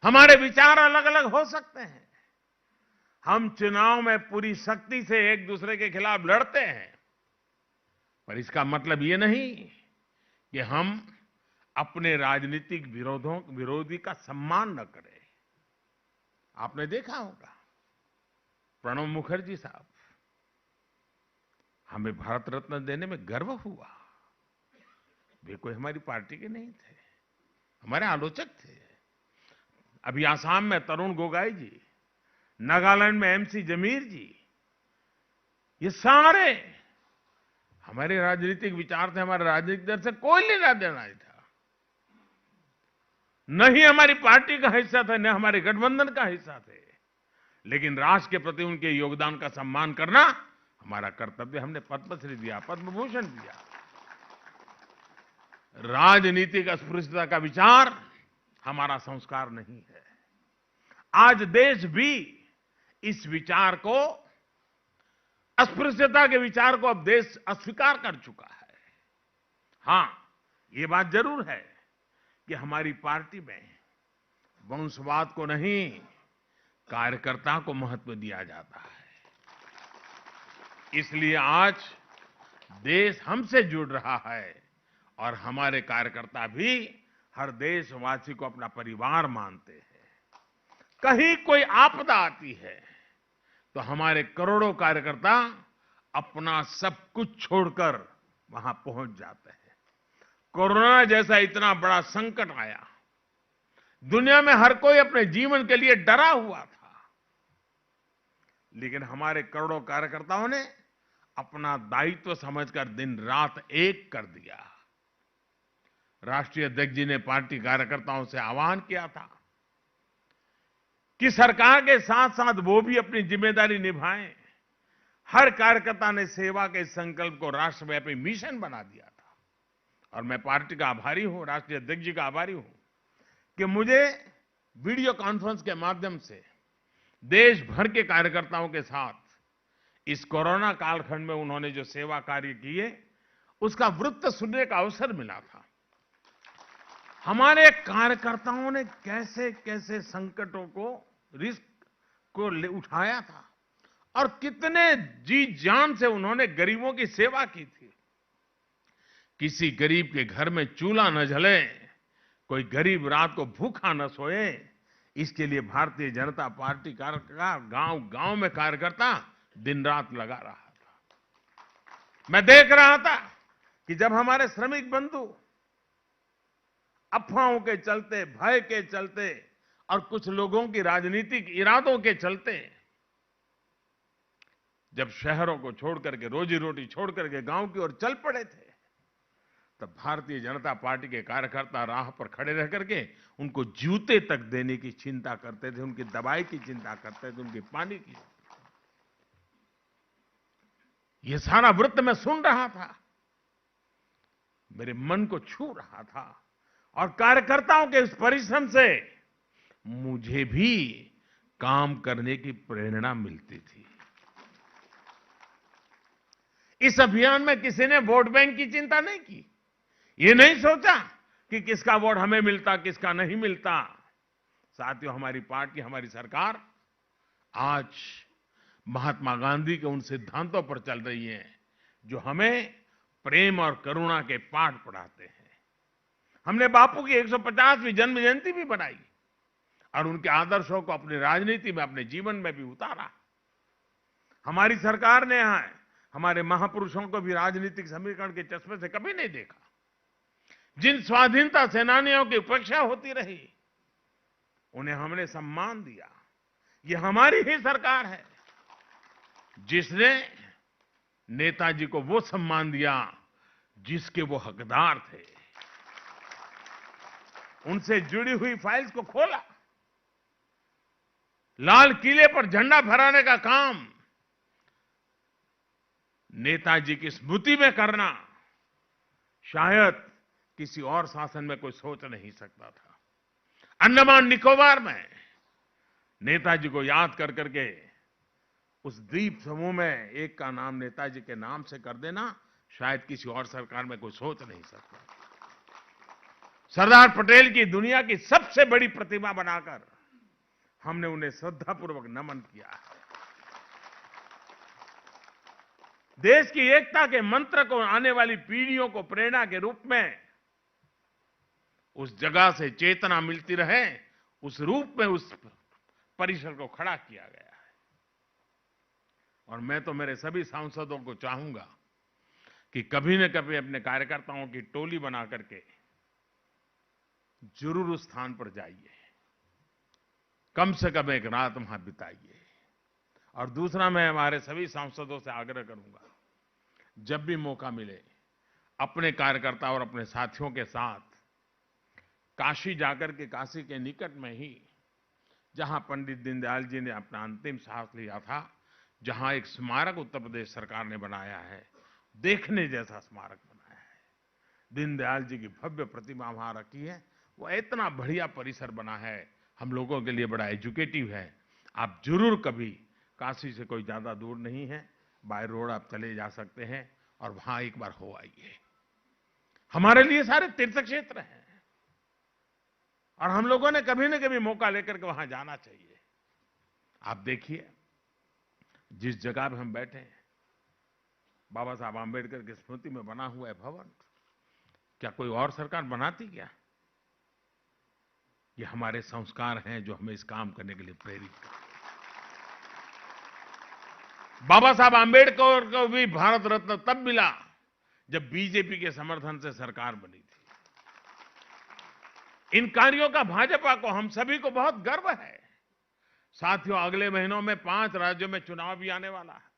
हमारे विचार अलग अलग हो सकते हैं, हम चुनाव में पूरी शक्ति से एक दूसरे के खिलाफ लड़ते हैं, पर इसका मतलब ये नहीं कि हम अपने राजनीतिक विरोधी का सम्मान न करें। आपने देखा होगा, प्रणब मुखर्जी साहब, हमें भारत रत्न देने में गर्व हुआ। वे कोई हमारी पार्टी के नहीं थे, हमारे आलोचक थे। अभी आसाम में तरुण गोगोई जी, नागालैंड में एमसी जमीर जी, ये सारे हमारे राजनीतिक विचार थे, हमारे राजनीतिक दल से कोई लेना देना नहीं था। न ही हमारी पार्टी का हिस्सा थे, न हमारे गठबंधन का हिस्सा थे, लेकिन राष्ट्र के प्रति उनके योगदान का सम्मान करना हमारा कर्तव्य। हमने पद्मश्री दिया, पद्म भूषण दिया। राजनीतिक अस्पृश्यता का विचार हमारा संस्कार नहीं है। आज देश भी इस विचार को, अस्पृश्यता के विचार को अब देश अस्वीकार कर चुका है। हां, ये बात जरूर है कि हमारी पार्टी में वंशवाद को नहीं, कार्यकर्ता को महत्व दिया जाता है। इसलिए आज देश हमसे जुड़ रहा है और हमारे कार्यकर्ता भी हर देशवासी को अपना परिवार मानते हैं। कहीं कोई आपदा आती है तो हमारे करोड़ों कार्यकर्ता अपना सब कुछ छोड़कर वहां पहुंच जाते हैं। कोरोना जैसा इतना बड़ा संकट आया, दुनिया में हर कोई अपने जीवन के लिए डरा हुआ था, लेकिन हमारे करोड़ों कार्यकर्ताओं ने अपना दायित्व समझकर दिन रात एक कर दिया। राष्ट्रीय अध्यक्ष जी ने पार्टी कार्यकर्ताओं से आह्वान किया था कि सरकार के साथ साथ वो भी अपनी जिम्मेदारी निभाएं। हर कार्यकर्ता ने सेवा के संकल्प को राष्ट्रव्यापी मिशन बना दिया था और मैं पार्टी का आभारी हूं, राष्ट्रीय अध्यक्ष जी का आभारी हूं कि मुझे वीडियो कॉन्फ्रेंस के माध्यम से देश भर के कार्यकर्ताओं के साथ इस कोरोना कालखंड में उन्होंने जो सेवा कार्य किए उसका वृत्त सुनने का अवसर मिला था। हमारे कार्यकर्ताओं ने कैसे कैसे संकटों को, रिस्क को उठाया था और कितने जी जान से उन्होंने गरीबों की सेवा की थी। किसी गरीब के घर में चूल्हा न जले, कोई गरीब रात को भूखा न सोए, इसके लिए भारतीय जनता पार्टी का गांव-गांव में कार्यकर्ता दिन रात लगा रहा था। मैं देख रहा था कि जब हमारे श्रमिक बंधु अफवाहों के चलते, भय के चलते और कुछ लोगों की राजनीतिक इरादों के चलते जब शहरों को छोड़ करके, रोजी रोटी छोड़ करके गांव की ओर चल पड़े थे, तब भारतीय जनता पार्टी के कार्यकर्ता राह पर खड़े रह करके उनको जूते तक देने की चिंता करते थे, उनकी दवाई की चिंता करते थे, उनके पानी की। ये सारा वृत्त मैं सुन रहा था, मेरे मन को छू रहा था और कार्यकर्ताओं के इस परिश्रम से मुझे भी काम करने की प्रेरणा मिलती थी। इस अभियान में किसी ने वोट बैंक की चिंता नहीं की। ये नहीं सोचा कि किसका वोट हमें मिलता, किसका नहीं मिलता। साथियों, हमारी पार्टी, हमारी सरकार आज महात्मा गांधी के उन सिद्धांतों पर चल रही है जो हमें प्रेम और करुणा के पाठ पढ़ाते हैं। हमने बापू की 150वीं जन्म जयंती भी बनाई और उनके आदर्शों को अपनी राजनीति में, अपने जीवन में भी उतारा। हमारी सरकार ने हमारे महापुरुषों को भी राजनीतिक समीकरण के चश्मे से कभी नहीं देखा। जिन स्वाधीनता सेनानियों की उपेक्षा होती रही, उन्हें हमने सम्मान दिया। ये हमारी ही सरकार है जिसने नेताजी को वो सम्मान दिया जिसके वो हकदार थे। उनसे जुड़ी हुई फाइल्स को खोला, लाल किले पर झंडा फहराने का काम नेताजी की स्मृति में करना शायद किसी और शासन में कोई सोच नहीं सकता था। अंडमान निकोबार में नेताजी को याद कर करके उस द्वीप समूह में एक का नाम नेताजी के नाम से कर देना शायद किसी और सरकार में कोई सोच नहीं सकता। सरदार पटेल की दुनिया की सबसे बड़ी प्रतिमा बनाकर हमने उन्हें श्रद्धापूर्वक नमन किया है। देश की एकता के मंत्र को आने वाली पीढ़ियों को प्रेरणा के रूप में उस जगह से चेतना मिलती रहे, उस रूप में उस परिसर को खड़ा किया गया है। और मैं तो मेरे सभी सांसदों को चाहूंगा कि कभी न कभी अपने कार्यकर्ताओं की टोली बना करके जरूर उस स्थान पर जाइए, कम से कम एक रात वहां बिताइए। और दूसरा, मैं हमारे सभी सांसदों से आग्रह करूंगा, जब भी मौका मिले अपने कार्यकर्ता और अपने साथियों के साथ काशी जाकर के, काशी के निकट में ही जहां पंडित दीनदयाल जी ने अपना अंतिम सांस लिया था, जहां एक स्मारक उत्तर प्रदेश सरकार ने बनाया है, देखने जैसा स्मारक बनाया है। दीनदयाल जी की भव्य प्रतिमा वहां रखी है। वो इतना बढ़िया परिसर बना है, हम लोगों के लिए बड़ा एजुकेटिव है। आप जरूर कभी, काशी से कोई ज्यादा दूर नहीं है, बाय रोड आप चले जा सकते हैं और वहां एक बार हो आइए। हमारे लिए सारे तीर्थ क्षेत्र हैं और हम लोगों ने कभी न कभी मौका लेकर के वहां जाना चाहिए। आप देखिए, जिस जगह पे हम बैठे हैं, बाबा साहब आंबेडकर की स्मृति में बना हुआ है भवन, क्या कोई और सरकार बनाती क्या? ये हमारे संस्कार हैं जो हमें इस काम करने के लिए प्रेरित करते हैं। बाबा साहब आंबेडकर को भी भारत रत्न तब मिला जब बीजेपी के समर्थन से सरकार बनी थी। इन कार्यों का भाजपा को, हम सभी को बहुत गर्व है। साथियों, अगले महीनों में 5 राज्यों में चुनाव भी आने वाला है।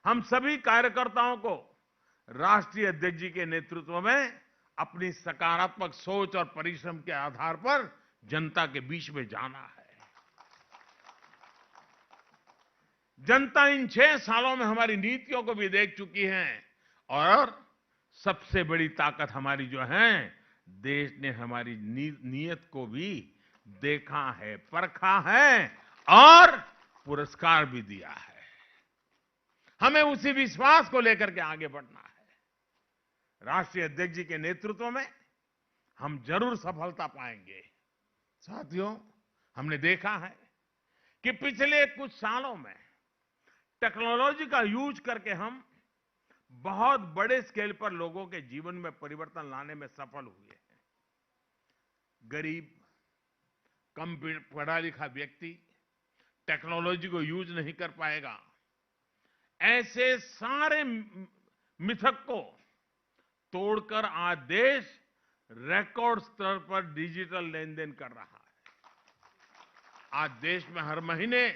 हम सभी कार्यकर्ताओं को राष्ट्रीय अध्यक्ष जी के नेतृत्व में अपनी सकारात्मक सोच और परिश्रम के आधार पर जनता के बीच में जाना है। जनता इन 6 सालों में हमारी नीतियों को भी देख चुकी है और सबसे बड़ी ताकत हमारी जो है, देश ने हमारी नीयत को भी देखा है, परखा है और पुरस्कार भी दिया है। हमें उसी विश्वास को लेकर के आगे बढ़ना है। राष्ट्रीय अध्यक्ष जी के नेतृत्व में हम जरूर सफलता पाएंगे। साथियों, हमने देखा है कि पिछले कुछ सालों में टेक्नोलॉजी का यूज करके हम बहुत बड़े स्केल पर लोगों के जीवन में परिवर्तन लाने में सफल हुए हैं। गरीब, कम पढ़ा लिखा व्यक्ति टेक्नोलॉजी को यूज नहीं कर पाएगा, ऐसे सारे मिथक को तोड़कर आज देश रिकॉर्ड स्तर पर डिजिटल लेन देन कर रहा है। आज देश में हर महीने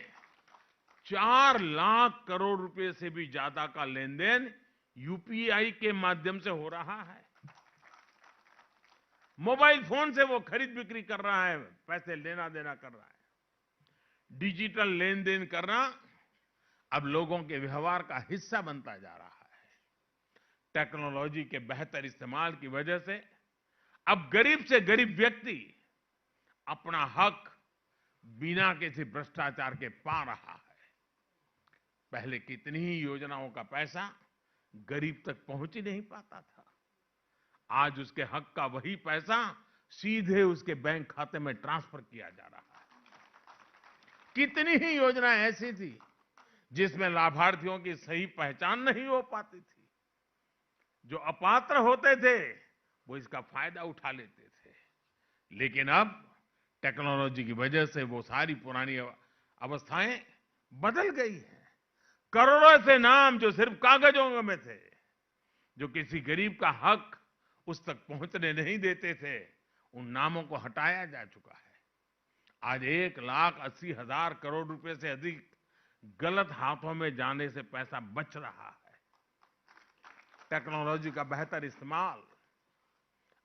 4 लाख करोड़ रुपए से भी ज्यादा का लेन देन यूपीआई के माध्यम से हो रहा है। मोबाइल फोन से वो खरीद बिक्री कर रहा है, पैसे लेना देना कर रहा है। डिजिटल लेन देन करना अब लोगों के व्यवहार का हिस्सा बनता जा रहा है। टेक्नोलॉजी के बेहतर इस्तेमाल की वजह से अब गरीब से गरीब व्यक्ति अपना हक बिना किसी भ्रष्टाचार के पा रहा है। पहले कितनी ही योजनाओं का पैसा गरीब तक पहुंच ही नहीं पाता था। आज उसके हक का वही पैसा सीधे उसके बैंक खाते में ट्रांसफर किया जा रहा है। कितनी ही योजनाएं ऐसी थी जिसमें लाभार्थियों की सही पहचान नहीं हो पाती थी। जो अपात्र होते थे वो इसका फायदा उठा लेते थे। लेकिन अब टेक्नोलॉजी की वजह से वो सारी पुरानी अवस्थाएं बदल गई हैं। करोड़ों ऐसे नाम जो सिर्फ कागजों में थे, जो किसी गरीब का हक उस तक पहुंचने नहीं देते थे, उन नामों को हटाया जा चुका है। आज 1,80,000 करोड़ रुपए से अधिक गलत हाथों में जाने से पैसा बच रहा है। टेक्नोलॉजी का बेहतर इस्तेमाल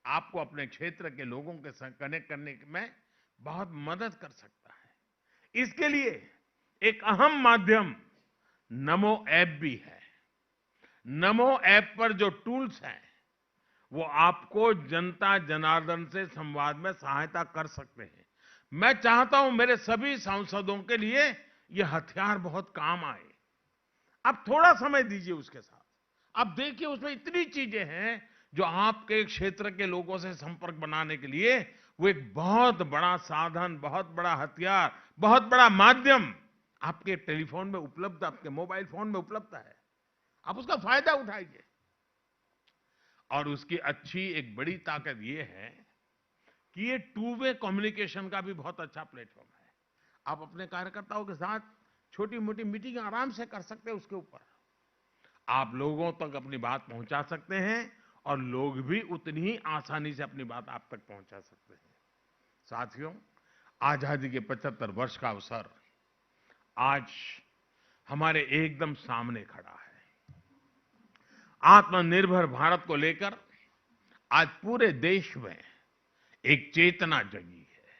आपको अपने क्षेत्र के लोगों के साथ कनेक्ट करने में बहुत मदद कर सकता है। इसके लिए एक अहम माध्यम नमो ऐप भी है। नमो ऐप पर जो टूल्स हैं वो आपको जनता जनार्दन से संवाद में सहायता कर सकते हैं। मैं चाहता हूं मेरे सभी सांसदों के लिए यह हथियार बहुत काम आए। आप थोड़ा समय दीजिए उसके साथ। आप देखिए उसमें इतनी चीजें हैं जो आपके क्षेत्र के लोगों से संपर्क बनाने के लिए वो एक बहुत बड़ा साधन, बहुत बड़ा हथियार, बहुत बड़ा माध्यम आपके टेलीफोन में उपलब्ध, आपके मोबाइल फोन में उपलब्ध है। आप उसका फायदा उठाइए। और उसकी अच्छी एक बड़ी ताकत ये है कि ये 2 वे कम्युनिकेशन का भी बहुत अच्छा प्लेटफॉर्म है। आप अपने कार्यकर्ताओं के साथ छोटी मोटी मीटिंग आराम से कर सकते हैं। उसके ऊपर आप लोगों तक अपनी बात पहुंचा सकते हैं और लोग भी उतनी ही आसानी से अपनी बात आप तक पहुंचा सकते हैं। साथियों, आजादी के 75 वर्ष का अवसर आज हमारे एकदम सामने खड़ा है। आत्मनिर्भर भारत को लेकर आज पूरे देश में एक चेतना जगी है।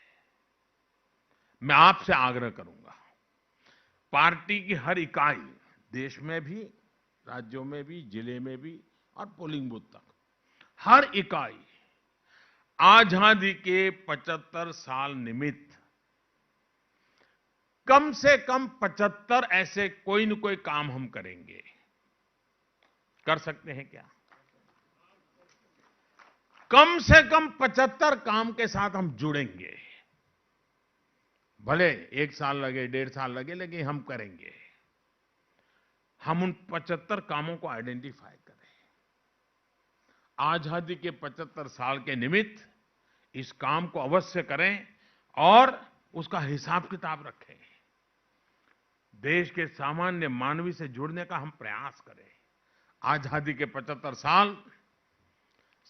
मैं आपसे आग्रह करूंगा, पार्टी की हर इकाई, देश में भी, राज्यों में भी, जिले में भी और पोलिंग बूथ तक, हर इकाई आजादी के 75 साल निमित्त कम से कम 75 ऐसे कोई न कोई काम हम करेंगे। कर सकते हैं क्या? कम से कम 75 काम के साथ हम जुड़ेंगे। भले 1 साल लगे, 1.5 साल लगे, लेकिन हम करेंगे। हम उन 75 कामों को आइडेंटिफाई करें। आजादी के 75 साल के निमित्त इस काम को अवश्य करें और उसका हिसाब किताब रखें। देश के सामान्य मानवी से जुड़ने का हम प्रयास करें। आजादी के 75 साल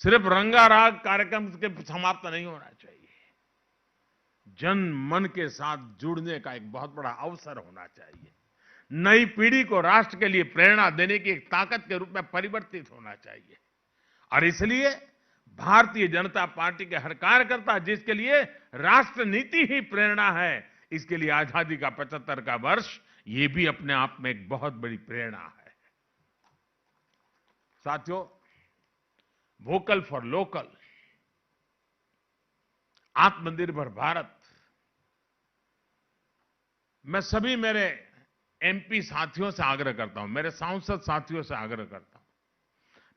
सिर्फ रंगाराग कार्यक्रम के समाप्त नहीं होना चाहिए। जन मन के साथ जुड़ने का एक बहुत बड़ा अवसर होना चाहिए। नई पीढ़ी को राष्ट्र के लिए प्रेरणा देने की एक ताकत के रूप में परिवर्तित होना चाहिए। और इसलिए भारतीय जनता पार्टी के हर कार्यकर्ता, जिसके लिए राष्ट्र नीति ही प्रेरणा है, इसके लिए आजादी का 75 का वर्ष ये भी अपने आप में एक बहुत बड़ी प्रेरणा है। साथियों, वोकल फॉर लोकल, आत्मनिर्भर भारत, मैं सभी मेरे एमपी साथियों से आग्रह करता हूं, मेरे सांसद साथियों से आग्रह करता हूं,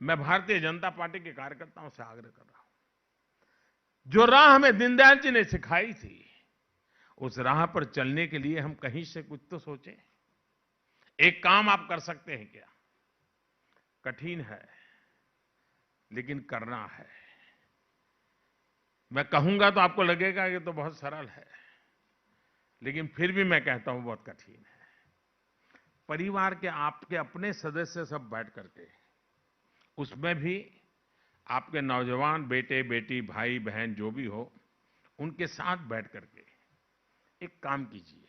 मैं भारतीय जनता पार्टी के कार्यकर्ताओं से आग्रह कर रहा हूं। जो राह हमें दीनदयाल जी ने सिखाई थी, उस राह पर चलने के लिए हम कहीं से कुछ तो सोचें। एक काम आप कर सकते हैं क्या? कठिन है लेकिन करना है। मैं कहूंगा तो आपको लगेगा कि तो बहुत सरल है, लेकिन फिर भी मैं कहता हूं बहुत कठिन है। परिवार के आपके अपने सदस्य सब बैठ करके, उसमें भी आपके नौजवान बेटे बेटी भाई बहन जो भी हो, उनके साथ बैठ करके एक काम कीजिए।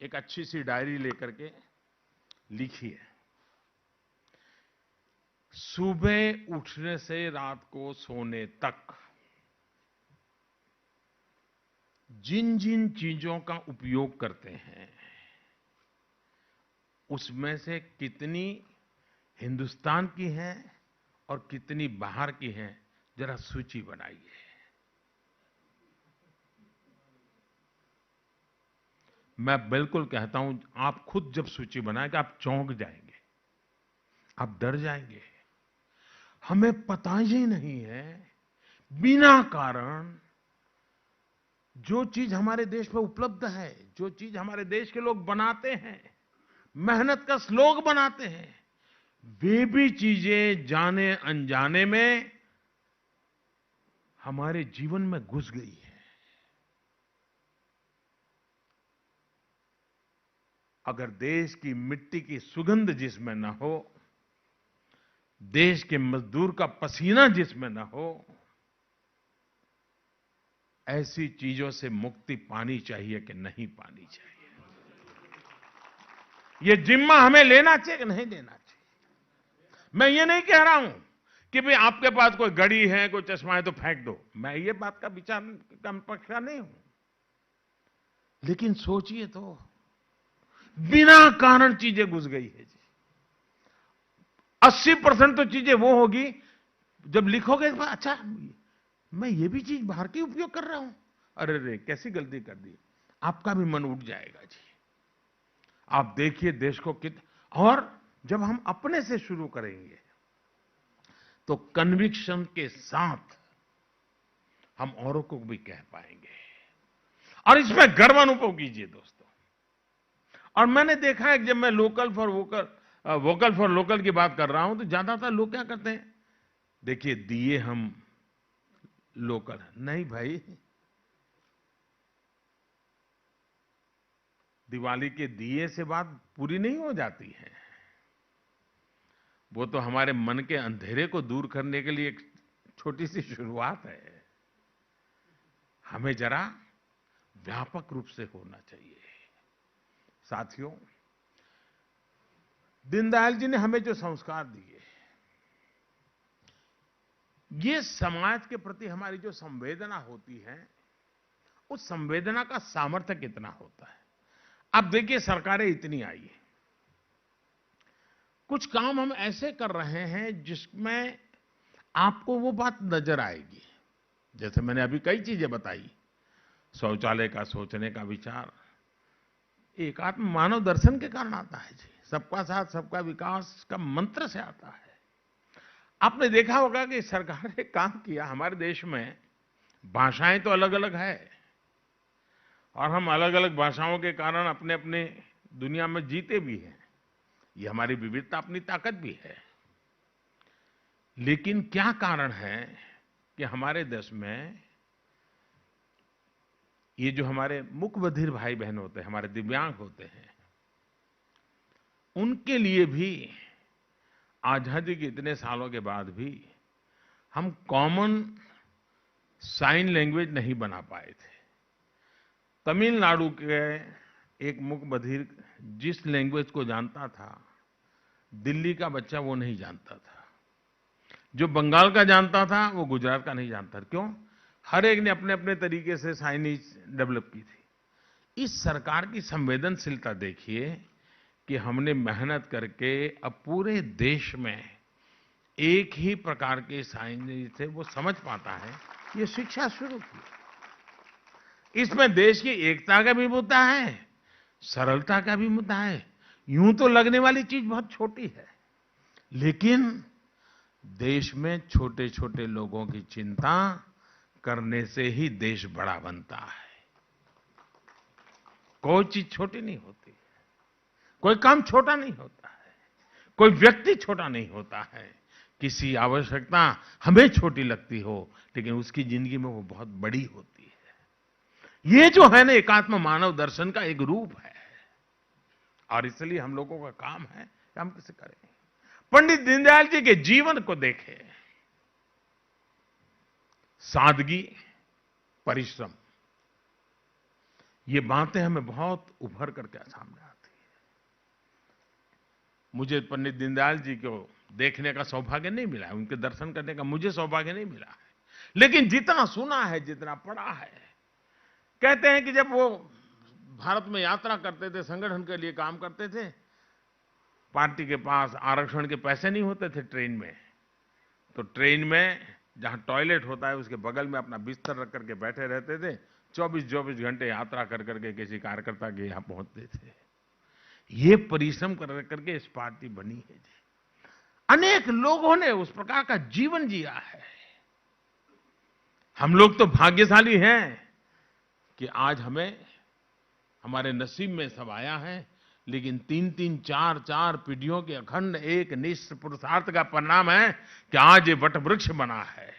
एक अच्छी सी डायरी लेकर के लिखिए, सुबह उठने से रात को सोने तक जिन जिन चीजों का उपयोग करते हैं, उसमें से कितनी हिंदुस्तान की हैं और कितनी बाहर की हैं, जरा सूची बनाइए। मैं बिल्कुल कहता हूं, आप खुद जब सूची बनाएंगे आप चौंक जाएंगे, आप डर जाएंगे। हमें पता ही नहीं है बिना कारण जो चीज हमारे देश में उपलब्ध है, जो चीज हमारे देश के लोग बनाते हैं, मेहनत का श्लोक बनाते हैं, वे भी चीजें जाने अनजाने में हमारे जीवन में घुस गई है। अगर देश की मिट्टी की सुगंध जिसमें न हो, देश के मजदूर का पसीना जिसमें न हो, ऐसी चीजों से मुक्ति पानी चाहिए कि नहीं पानी चाहिए? ये जिम्मा हमें लेना चाहिए कि नहीं लेना चाहिए? मैं ये नहीं कह रहा हूं कि भाई आपके पास कोई घड़ी है, कोई चश्मा है तो फेंक दो, मैं ये बात का विचार का पक्ष का नहीं हूं। लेकिन सोचिए तो, बिना कारण चीजें घुस गई है जी। 80% तो चीजें वो होगी जब लिखोगे, अच्छा मैं ये भी चीज बाहर की उपयोग कर रहा हूं, अरे रे कैसी गलती कर दी, आपका भी मन उठ जाएगा जी। आप देखिए देश को और जब हम अपने से शुरू करेंगे तो कन्विक्शन के साथ हम औरों को भी कह पाएंगे, और इसमें गर्व अनुभव कीजिए दोस्तों। और मैंने देखा है कि जब मैं वोकल फॉर लोकल की बात कर रहा हूं तो ज्यादातर लोग क्या करते हैं, देखिए दिए हम लोकल नहीं भाई, दिवाली के दिए से बात पूरी नहीं हो जाती है। वो तो हमारे मन के अंधेरे को दूर करने के लिए एक छोटी सी शुरुआत है। हमें जरा व्यापक रूप से होना चाहिए। साथियों, दीनदयाल जी ने हमें जो संस्कार दिए, ये समाज के प्रति हमारी जो संवेदना होती है, उस संवेदना का सामर्थ्य कितना होता है। अब देखिए सरकारें इतनी आई है, कुछ काम हम ऐसे कर रहे हैं जिसमें आपको वो बात नजर आएगी। जैसे मैंने अभी कई चीजें बताई, शौचालय का सोचने का विचार एकात्म मानव दर्शन के कारण आता है जी। सबका साथ सबका विकास का मंत्र से आता है। आपने देखा होगा कि सरकार ने काम किया, हमारे देश में भाषाएं तो अलग अलग है और हम अलग अलग भाषाओं के कारण अपने अपने दुनिया में जीते भी हैं। ये हमारी विविधता अपनी ताकत भी है। लेकिन क्या कारण है कि हमारे देश में ये जो हमारे मूक बधिर भाई बहन होते हैं, हमारे दिव्यांग होते हैं, उनके लिए भी आजादी के इतने सालों के बाद भी हम कॉमन साइन लैंग्वेज नहीं बना पाए थे। तमिलनाडु के एक मूक बधिर जिस लैंग्वेज को जानता था, दिल्ली का बच्चा वो नहीं जानता था। जो बंगाल का जानता था वो गुजरात का नहीं जानता। क्यों? हर एक ने अपने अपने तरीके से साइनीज डेवलप की थी। इस सरकार की संवेदनशीलता देखिए कि हमने मेहनत करके अब पूरे देश में एक ही प्रकार के साइनीज थे वो समझ पाता है, ये शिक्षा शुरू की। इसमें देश की एकता का भी मुद्दा है, सरलता का भी मुद्दा है। यूं तो लगने वाली चीज बहुत छोटी है, लेकिन देश में छोटे छोटे लोगों की चिंता करने से ही देश बड़ा बनता है। कोई चीज छोटी नहीं होती, कोई काम छोटा नहीं होता है, कोई व्यक्ति छोटा नहीं होता है। किसी आवश्यकता हमें छोटी लगती हो, लेकिन उसकी जिंदगी में वो बहुत बड़ी होती है। ये जो है ना, एकात्म मानव दर्शन का एक रूप है, और इसलिए हम लोगों का काम है कि हम कैसे करें। पंडित दीनदयाल जी के जीवन को देखें, सादगी, परिश्रम, ये बातें हमें बहुत उभर करके सामने आती है। मुझे पंडित दीनदयाल जी को देखने का सौभाग्य नहीं मिला है, उनके दर्शन करने का मुझे सौभाग्य नहीं मिला है, लेकिन जितना सुना है, जितना पढ़ा है, कहते हैं कि जब वो भारत में यात्रा करते थे, संगठन के लिए काम करते थे, पार्टी के पास आरक्षण के पैसे नहीं होते थे ट्रेन में, तो ट्रेन में जहां टॉयलेट होता है उसके बगल में अपना बिस्तर रख करके बैठे रहते थे। 24-24 घंटे यात्रा कर करके किसी कार्यकर्ता के यहां पहुंचते थे। ये परिश्रम कर करके इस पार्टी बनी है। अनेक लोगों ने उस प्रकार का जीवन जिया है। हम लोग तो भाग्यशाली हैं कि आज हमें हमारे नसीब में सब आया है, लेकिन 3-3, 4-4 पीढ़ियों के अखंड एक निष्ठ पुरुषार्थ का परिणाम है कि आज ये वट वृक्ष बना है।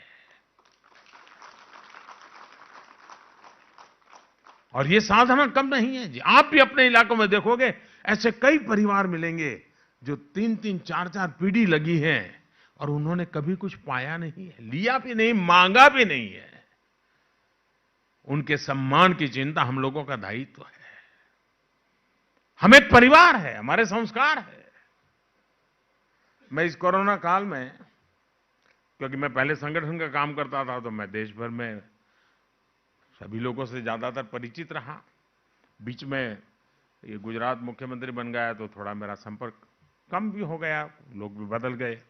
और ये साधना कम नहीं है जी। आप भी अपने इलाकों में देखोगे, ऐसे कई परिवार मिलेंगे जो 3-3, 4-4 पीढ़ी लगी है और उन्होंने कभी कुछ पाया नहीं है, लिया भी नहीं, मांगा भी नहीं है। उनके सम्मान की चिंता हम लोगों का दायित्व है। हमें परिवार है, हमारे संस्कार है। मैं इस कोरोना काल में, क्योंकि मैं पहले संगठन का काम करता था, तो मैं देश भर में सभी लोगों से ज्यादातर परिचित रहा। बीच में ये गुजरात मुख्यमंत्री बन गया तो थोड़ा मेरा संपर्क कम भी हो गया, लोग भी बदल गए।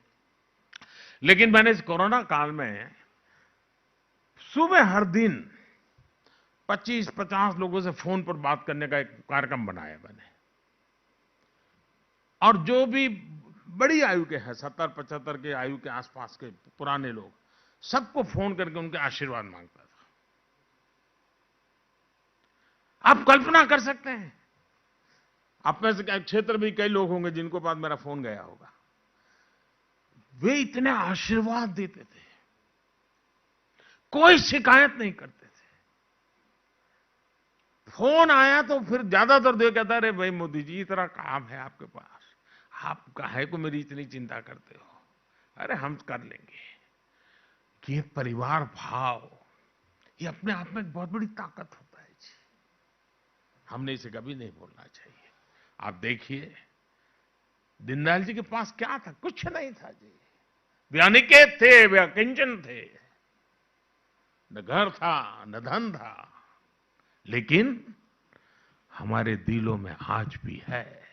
लेकिन मैंने इस कोरोना काल में सुबह हर दिन 25-50 लोगों से फोन पर बात करने का एक कार्यक्रम बनाया मैंने। और जो भी बड़ी आयु के हैं, 70-75 के आयु के आसपास के पुराने लोग, सबको फोन करके उनके आशीर्वाद मांगता था। आप कल्पना कर सकते हैं, आप में से क्षेत्र में कई लोग होंगे जिनको पास मेरा फोन गया होगा। वे इतने आशीर्वाद देते थे, कोई शिकायत नहीं करते थे। फोन आया तो फिर ज्यादातर देख कहता, अरे भाई मोदी जी, इतना काम है आपके पास, आप काहे को मेरी इतनी चिंता करते हो? अरे हम कर लेंगे। ये परिवार भाव, ये अपने आप में एक बहुत बड़ी ताकत होता है जी। हमने इसे कभी नहीं भूलना चाहिए। आप देखिए, दीनदयाल जी के पास क्या था? कुछ नहीं था जी। वे अनिकेत थे, वे अकिंचन थे, न घर था, न धन था, लेकिन हमारे दिलों में आज भी है।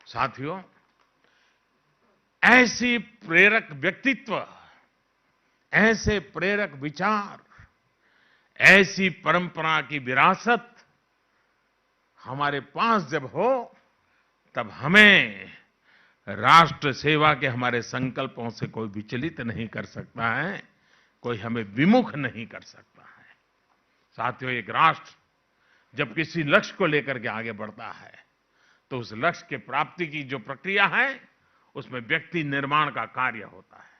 साथियों, ऐसी प्रेरक व्यक्तित्व, ऐसे प्रेरक विचार, ऐसी परंपरा की विरासत हमारे पास जब हो, तब हमें राष्ट्र सेवा के हमारे संकल्पों से कोई विचलित नहीं कर सकता है, कोई हमें विमुख नहीं कर सकता है। साथियों, एक राष्ट्र जब किसी लक्ष्य को लेकर के आगे बढ़ता है, तो उस लक्ष्य के प्राप्ति की जो प्रक्रिया है, उसमें व्यक्ति निर्माण का कार्य होता है।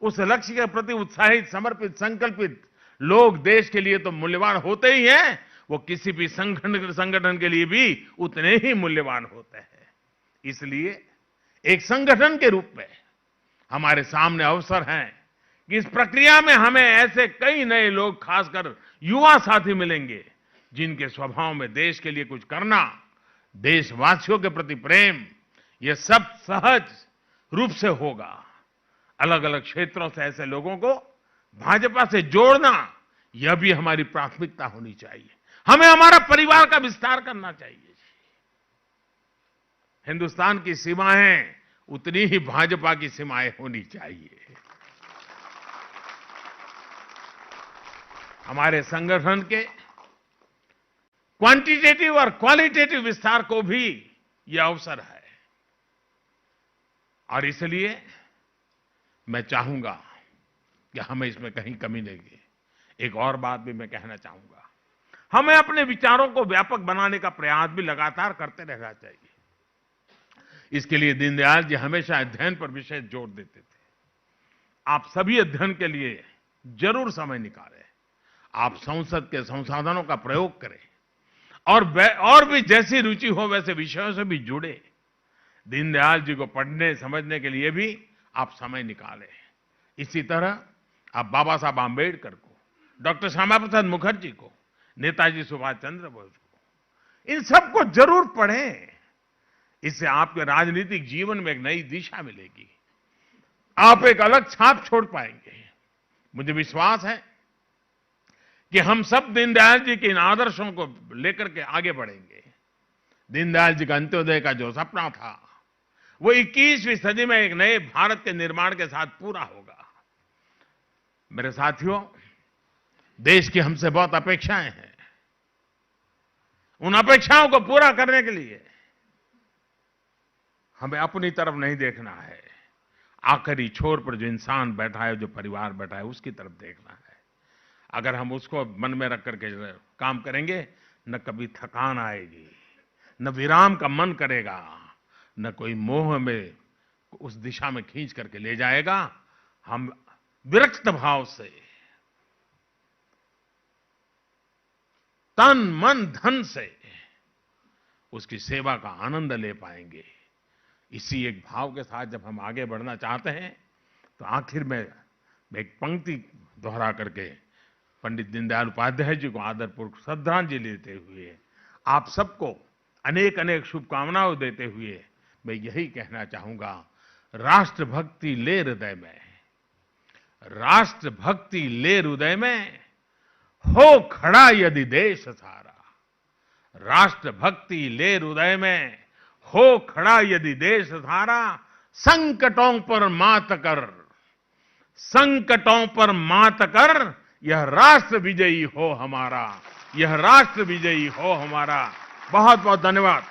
उस लक्ष्य के प्रति उत्साहित, समर्पित, संकल्पित लोग देश के लिए तो मूल्यवान होते ही हैं, वो किसी भी संगठन के लिए भी उतने ही मूल्यवान होते हैं। इसलिए एक संगठन के रूप में हमारे सामने अवसर हैं कि इस प्रक्रिया में हमें ऐसे कई नए लोग, खासकर युवा साथी मिलेंगे, जिनके स्वभाव में देश के लिए कुछ करना, देशवासियों के प्रति प्रेम, यह सब सहज रूप से होगा। अलग अलग क्षेत्रों से ऐसे लोगों को भाजपा से जोड़ना, यह भी हमारी प्राथमिकता होनी चाहिए। हमें हमारा परिवार का विस्तार करना चाहिए। हिंदुस्तान की सीमाएं उतनी ही भाजपा की सीमाएं होनी चाहिए। हमारे संगठन के क्वांटिटेटिव और क्वालिटेटिव विस्तार को भी यह अवसर है, और इसलिए मैं चाहूंगा कि हमें इसमें कहीं कमी नहीं है। एक और बात भी मैं कहना चाहूंगा, हमें अपने विचारों को व्यापक बनाने का प्रयास भी लगातार करते रहना चाहिए। इसके लिए दीनदयाल जी हमेशा अध्ययन पर विशेष जोर देते थे। आप सभी अध्ययन के लिए जरूर समय निकालें, आप संसद के संसाधनों का प्रयोग करें, और भी जैसी रुचि हो वैसे विषयों से भी जुड़े। दीनदयाल जी को पढ़ने समझने के लिए भी आप समय निकालें। इसी तरह आप बाबा साहब आंबेडकर को, डॉक्टर श्यामा प्रसाद मुखर्जी को, नेताजी सुभाष चंद्र बोस को, इन सबको जरूर पढ़ें। इससे आपके राजनीतिक जीवन में एक नई दिशा मिलेगी, आप एक अलग छाप छोड़ पाएंगे। मुझे विश्वास है कि हम सब दीनदयाल जी के इन आदर्शों को लेकर के आगे बढ़ेंगे। दीनदयाल जी का अंत्योदय का जो सपना था, वो 21वीं सदी में एक नए भारत के निर्माण के साथ पूरा होगा। मेरे साथियों, देश की हमसे बहुत अपेक्षाएं हैं। उन अपेक्षाओं को पूरा करने के लिए हमें अपनी तरफ नहीं देखना है, आखिरी छोर पर जो इंसान बैठा है, जो परिवार बैठा है, उसकी तरफ देखना है। अगर हम उसको मन में रख करके काम करेंगे, न कभी थकान आएगी, न विराम का मन करेगा, न कोई मोह में उस दिशा में खींच करके ले जाएगा। हम विरक्त भाव से, तन मन धन से उसकी सेवा का आनंद ले पाएंगे। इसी एक भाव के साथ जब हम आगे बढ़ना चाहते हैं, तो आखिर में एक पंक्ति दोहरा करके पंडित दीनदयाल उपाध्याय जी को आदरपूर्वक श्रद्धांजलि देते हुए, आप सबको अनेक अनेक शुभकामनाएं देते हुए मैं यही कहना चाहूंगा, राष्ट्रभक्ति ले हृदय में, राष्ट्रभक्ति ले हृदय में, हो खड़ा यदि देश सारा। राष्ट्रभक्ति ले हृदय में, हो खड़ा यदि देश सारा। संकटों पर मात कर, संकटों पर मात कर, यह राष्ट्र विजयी हो हमारा, यह राष्ट्र विजयी हो हमारा। बहुत बहुत धन्यवाद।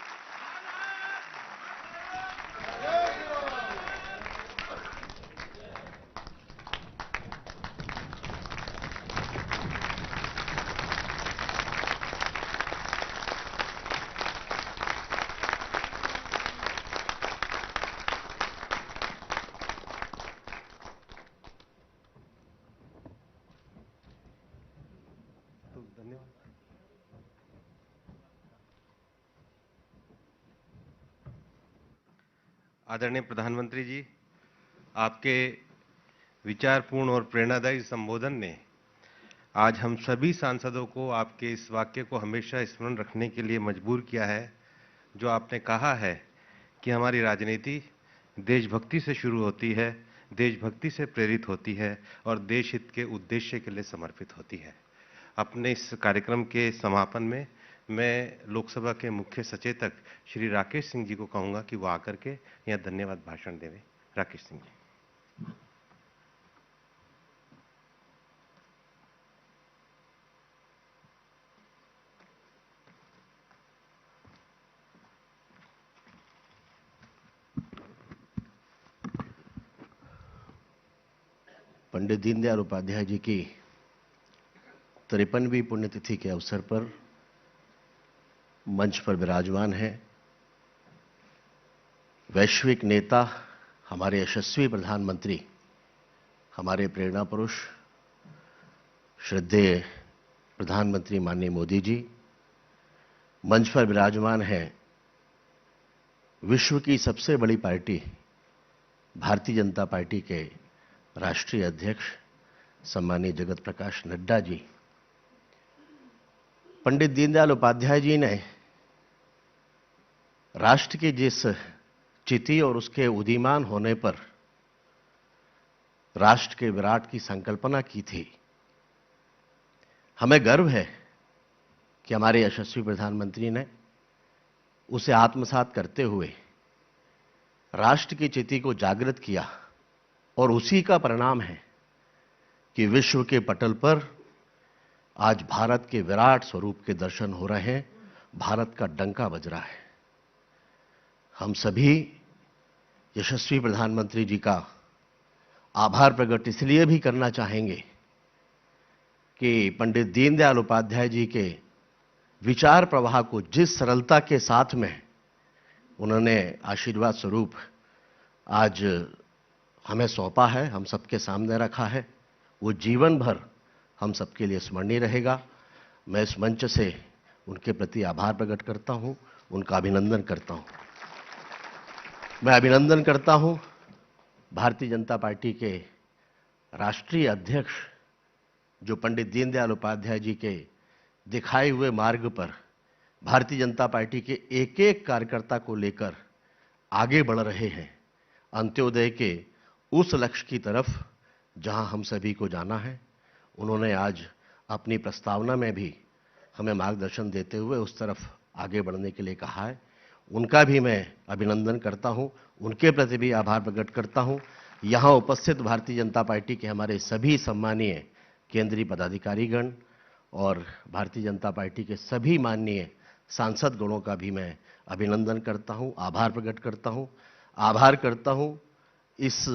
आदरणीय प्रधानमंत्री जी, आपके विचारपूर्ण और प्रेरणादायी संबोधन ने आज हम सभी सांसदों को आपके इस वाक्य को हमेशा स्मरण रखने के लिए मजबूर किया है, जो आपने कहा है कि हमारी राजनीति देशभक्ति से शुरू होती है, देशभक्ति से प्रेरित होती है और देश हित के उद्देश्य के लिए समर्पित होती है। अपने इस कार्यक्रम के समापन में मैं लोकसभा के मुख्य सचेतक श्री राकेश सिंह जी को कहूंगा कि वो आकर के यहाँ धन्यवाद भाषण देवे। राकेश सिंह जी।
पंडित दीनदयाल उपाध्याय जी की 53वीं पुण्यतिथि के अवसर पर मंच पर विराजमान है वैश्विक नेता हमारे यशस्वी प्रधानमंत्री, हमारे प्रेरणा पुरुष श्रद्धेय प्रधानमंत्री माननीय मोदी जी मंच पर विराजमान हैं। विश्व की सबसे बड़ी पार्टी भारतीय जनता पार्टी के राष्ट्रीय अध्यक्ष सम्मानीय जगत प्रकाश नड्डा जी, पंडित दीनदयाल उपाध्याय जी ने राष्ट्र की जिस चिति और उसके उदीयमान होने पर राष्ट्र के विराट की संकल्पना की थी, हमें गर्व है कि हमारे यशस्वी प्रधानमंत्री ने उसे आत्मसात करते हुए राष्ट्र की चिति को जागृत किया और उसी का परिणाम है कि विश्व के पटल पर आज भारत के विराट स्वरूप के दर्शन हो रहे हैं, भारत का डंका बज रहा है। हम सभी यशस्वी प्रधानमंत्री जी का आभार प्रकट इसलिए भी करना चाहेंगे कि पंडित दीनदयाल उपाध्याय जी के विचार प्रवाह को जिस सरलता के साथ में उन्होंने आशीर्वाद स्वरूप आज हमें सौंपा है, हम सबके सामने रखा है, वो जीवन भर हम सबके लिए स्मरणीय रहेगा। मैं इस मंच से उनके प्रति आभार प्रकट करता हूं, उनका अभिनंदन करता हूं। मैं अभिनंदन करता हूं भारतीय जनता पार्टी के राष्ट्रीय अध्यक्ष जो पंडित दीनदयाल उपाध्याय जी के दिखाए हुए मार्ग पर भारतीय जनता पार्टी के एक एक कार्यकर्ता को लेकर आगे बढ़ रहे हैं, अंत्योदय के उस लक्ष्य की तरफ जहां हम सभी को जाना है। उन्होंने आज अपनी प्रस्तावना में भी हमें मार्गदर्शन देते हुए उस तरफ आगे बढ़ने के लिए कहा है। उनका भी मैं अभिनंदन करता हूं, उनके प्रति भी आभार प्रकट करता हूं। यहां उपस्थित भारतीय जनता पार्टी के हमारे सभी सम्मानीय केंद्रीय पदाधिकारीगण और भारतीय जनता पार्टी के सभी माननीय सांसद गणों का भी मैं अभिनंदन करता हूं, आभार प्रकट करता हूं। आभार करता हूं इस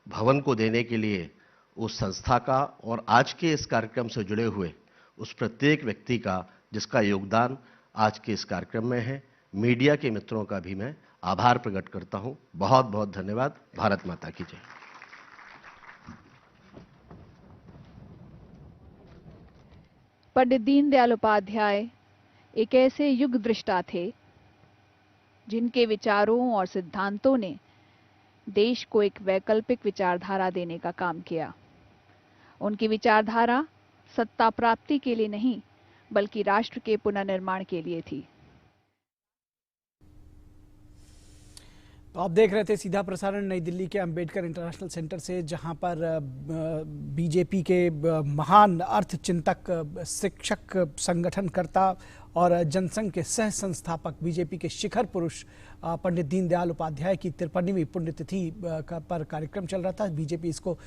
भवन को देने के लिए उस संस्था का और आज के इस कार्यक्रम से जुड़े हुए उस प्रत्येक व्यक्ति का जिसका योगदान आज के इस कार्यक्रम में है। मीडिया के मित्रों का भी मैं आभार प्रकट करता हूं। बहुत बहुत धन्यवाद। भारत माता की जय।
पंडित दीनदयाल उपाध्याय एक ऐसे युग दृष्टा थे जिनके विचारों और सिद्धांतों ने देश को एक वैकल्पिक विचारधारा देने का काम किया। उनकी विचारधारा सत्ता प्राप्ति के लिए नहीं बल्कि राष्ट्र के पुनर्निर्माण के लिए थी।
तो आप देख रहे थे सीधा प्रसारण नई दिल्ली के अंबेडकर इंटरनेशनल सेंटर से, जहां पर बीजेपी के महान अर्थचिंतक, शिक्षक, संगठनकर्ता और जनसंघ के सह संस्थापक, बीजेपी के शिखर पुरुष पंडित दीनदयाल उपाध्याय की 53वीं पुण्यतिथि पर कार्यक्रम चल रहा था। बीजेपी इसको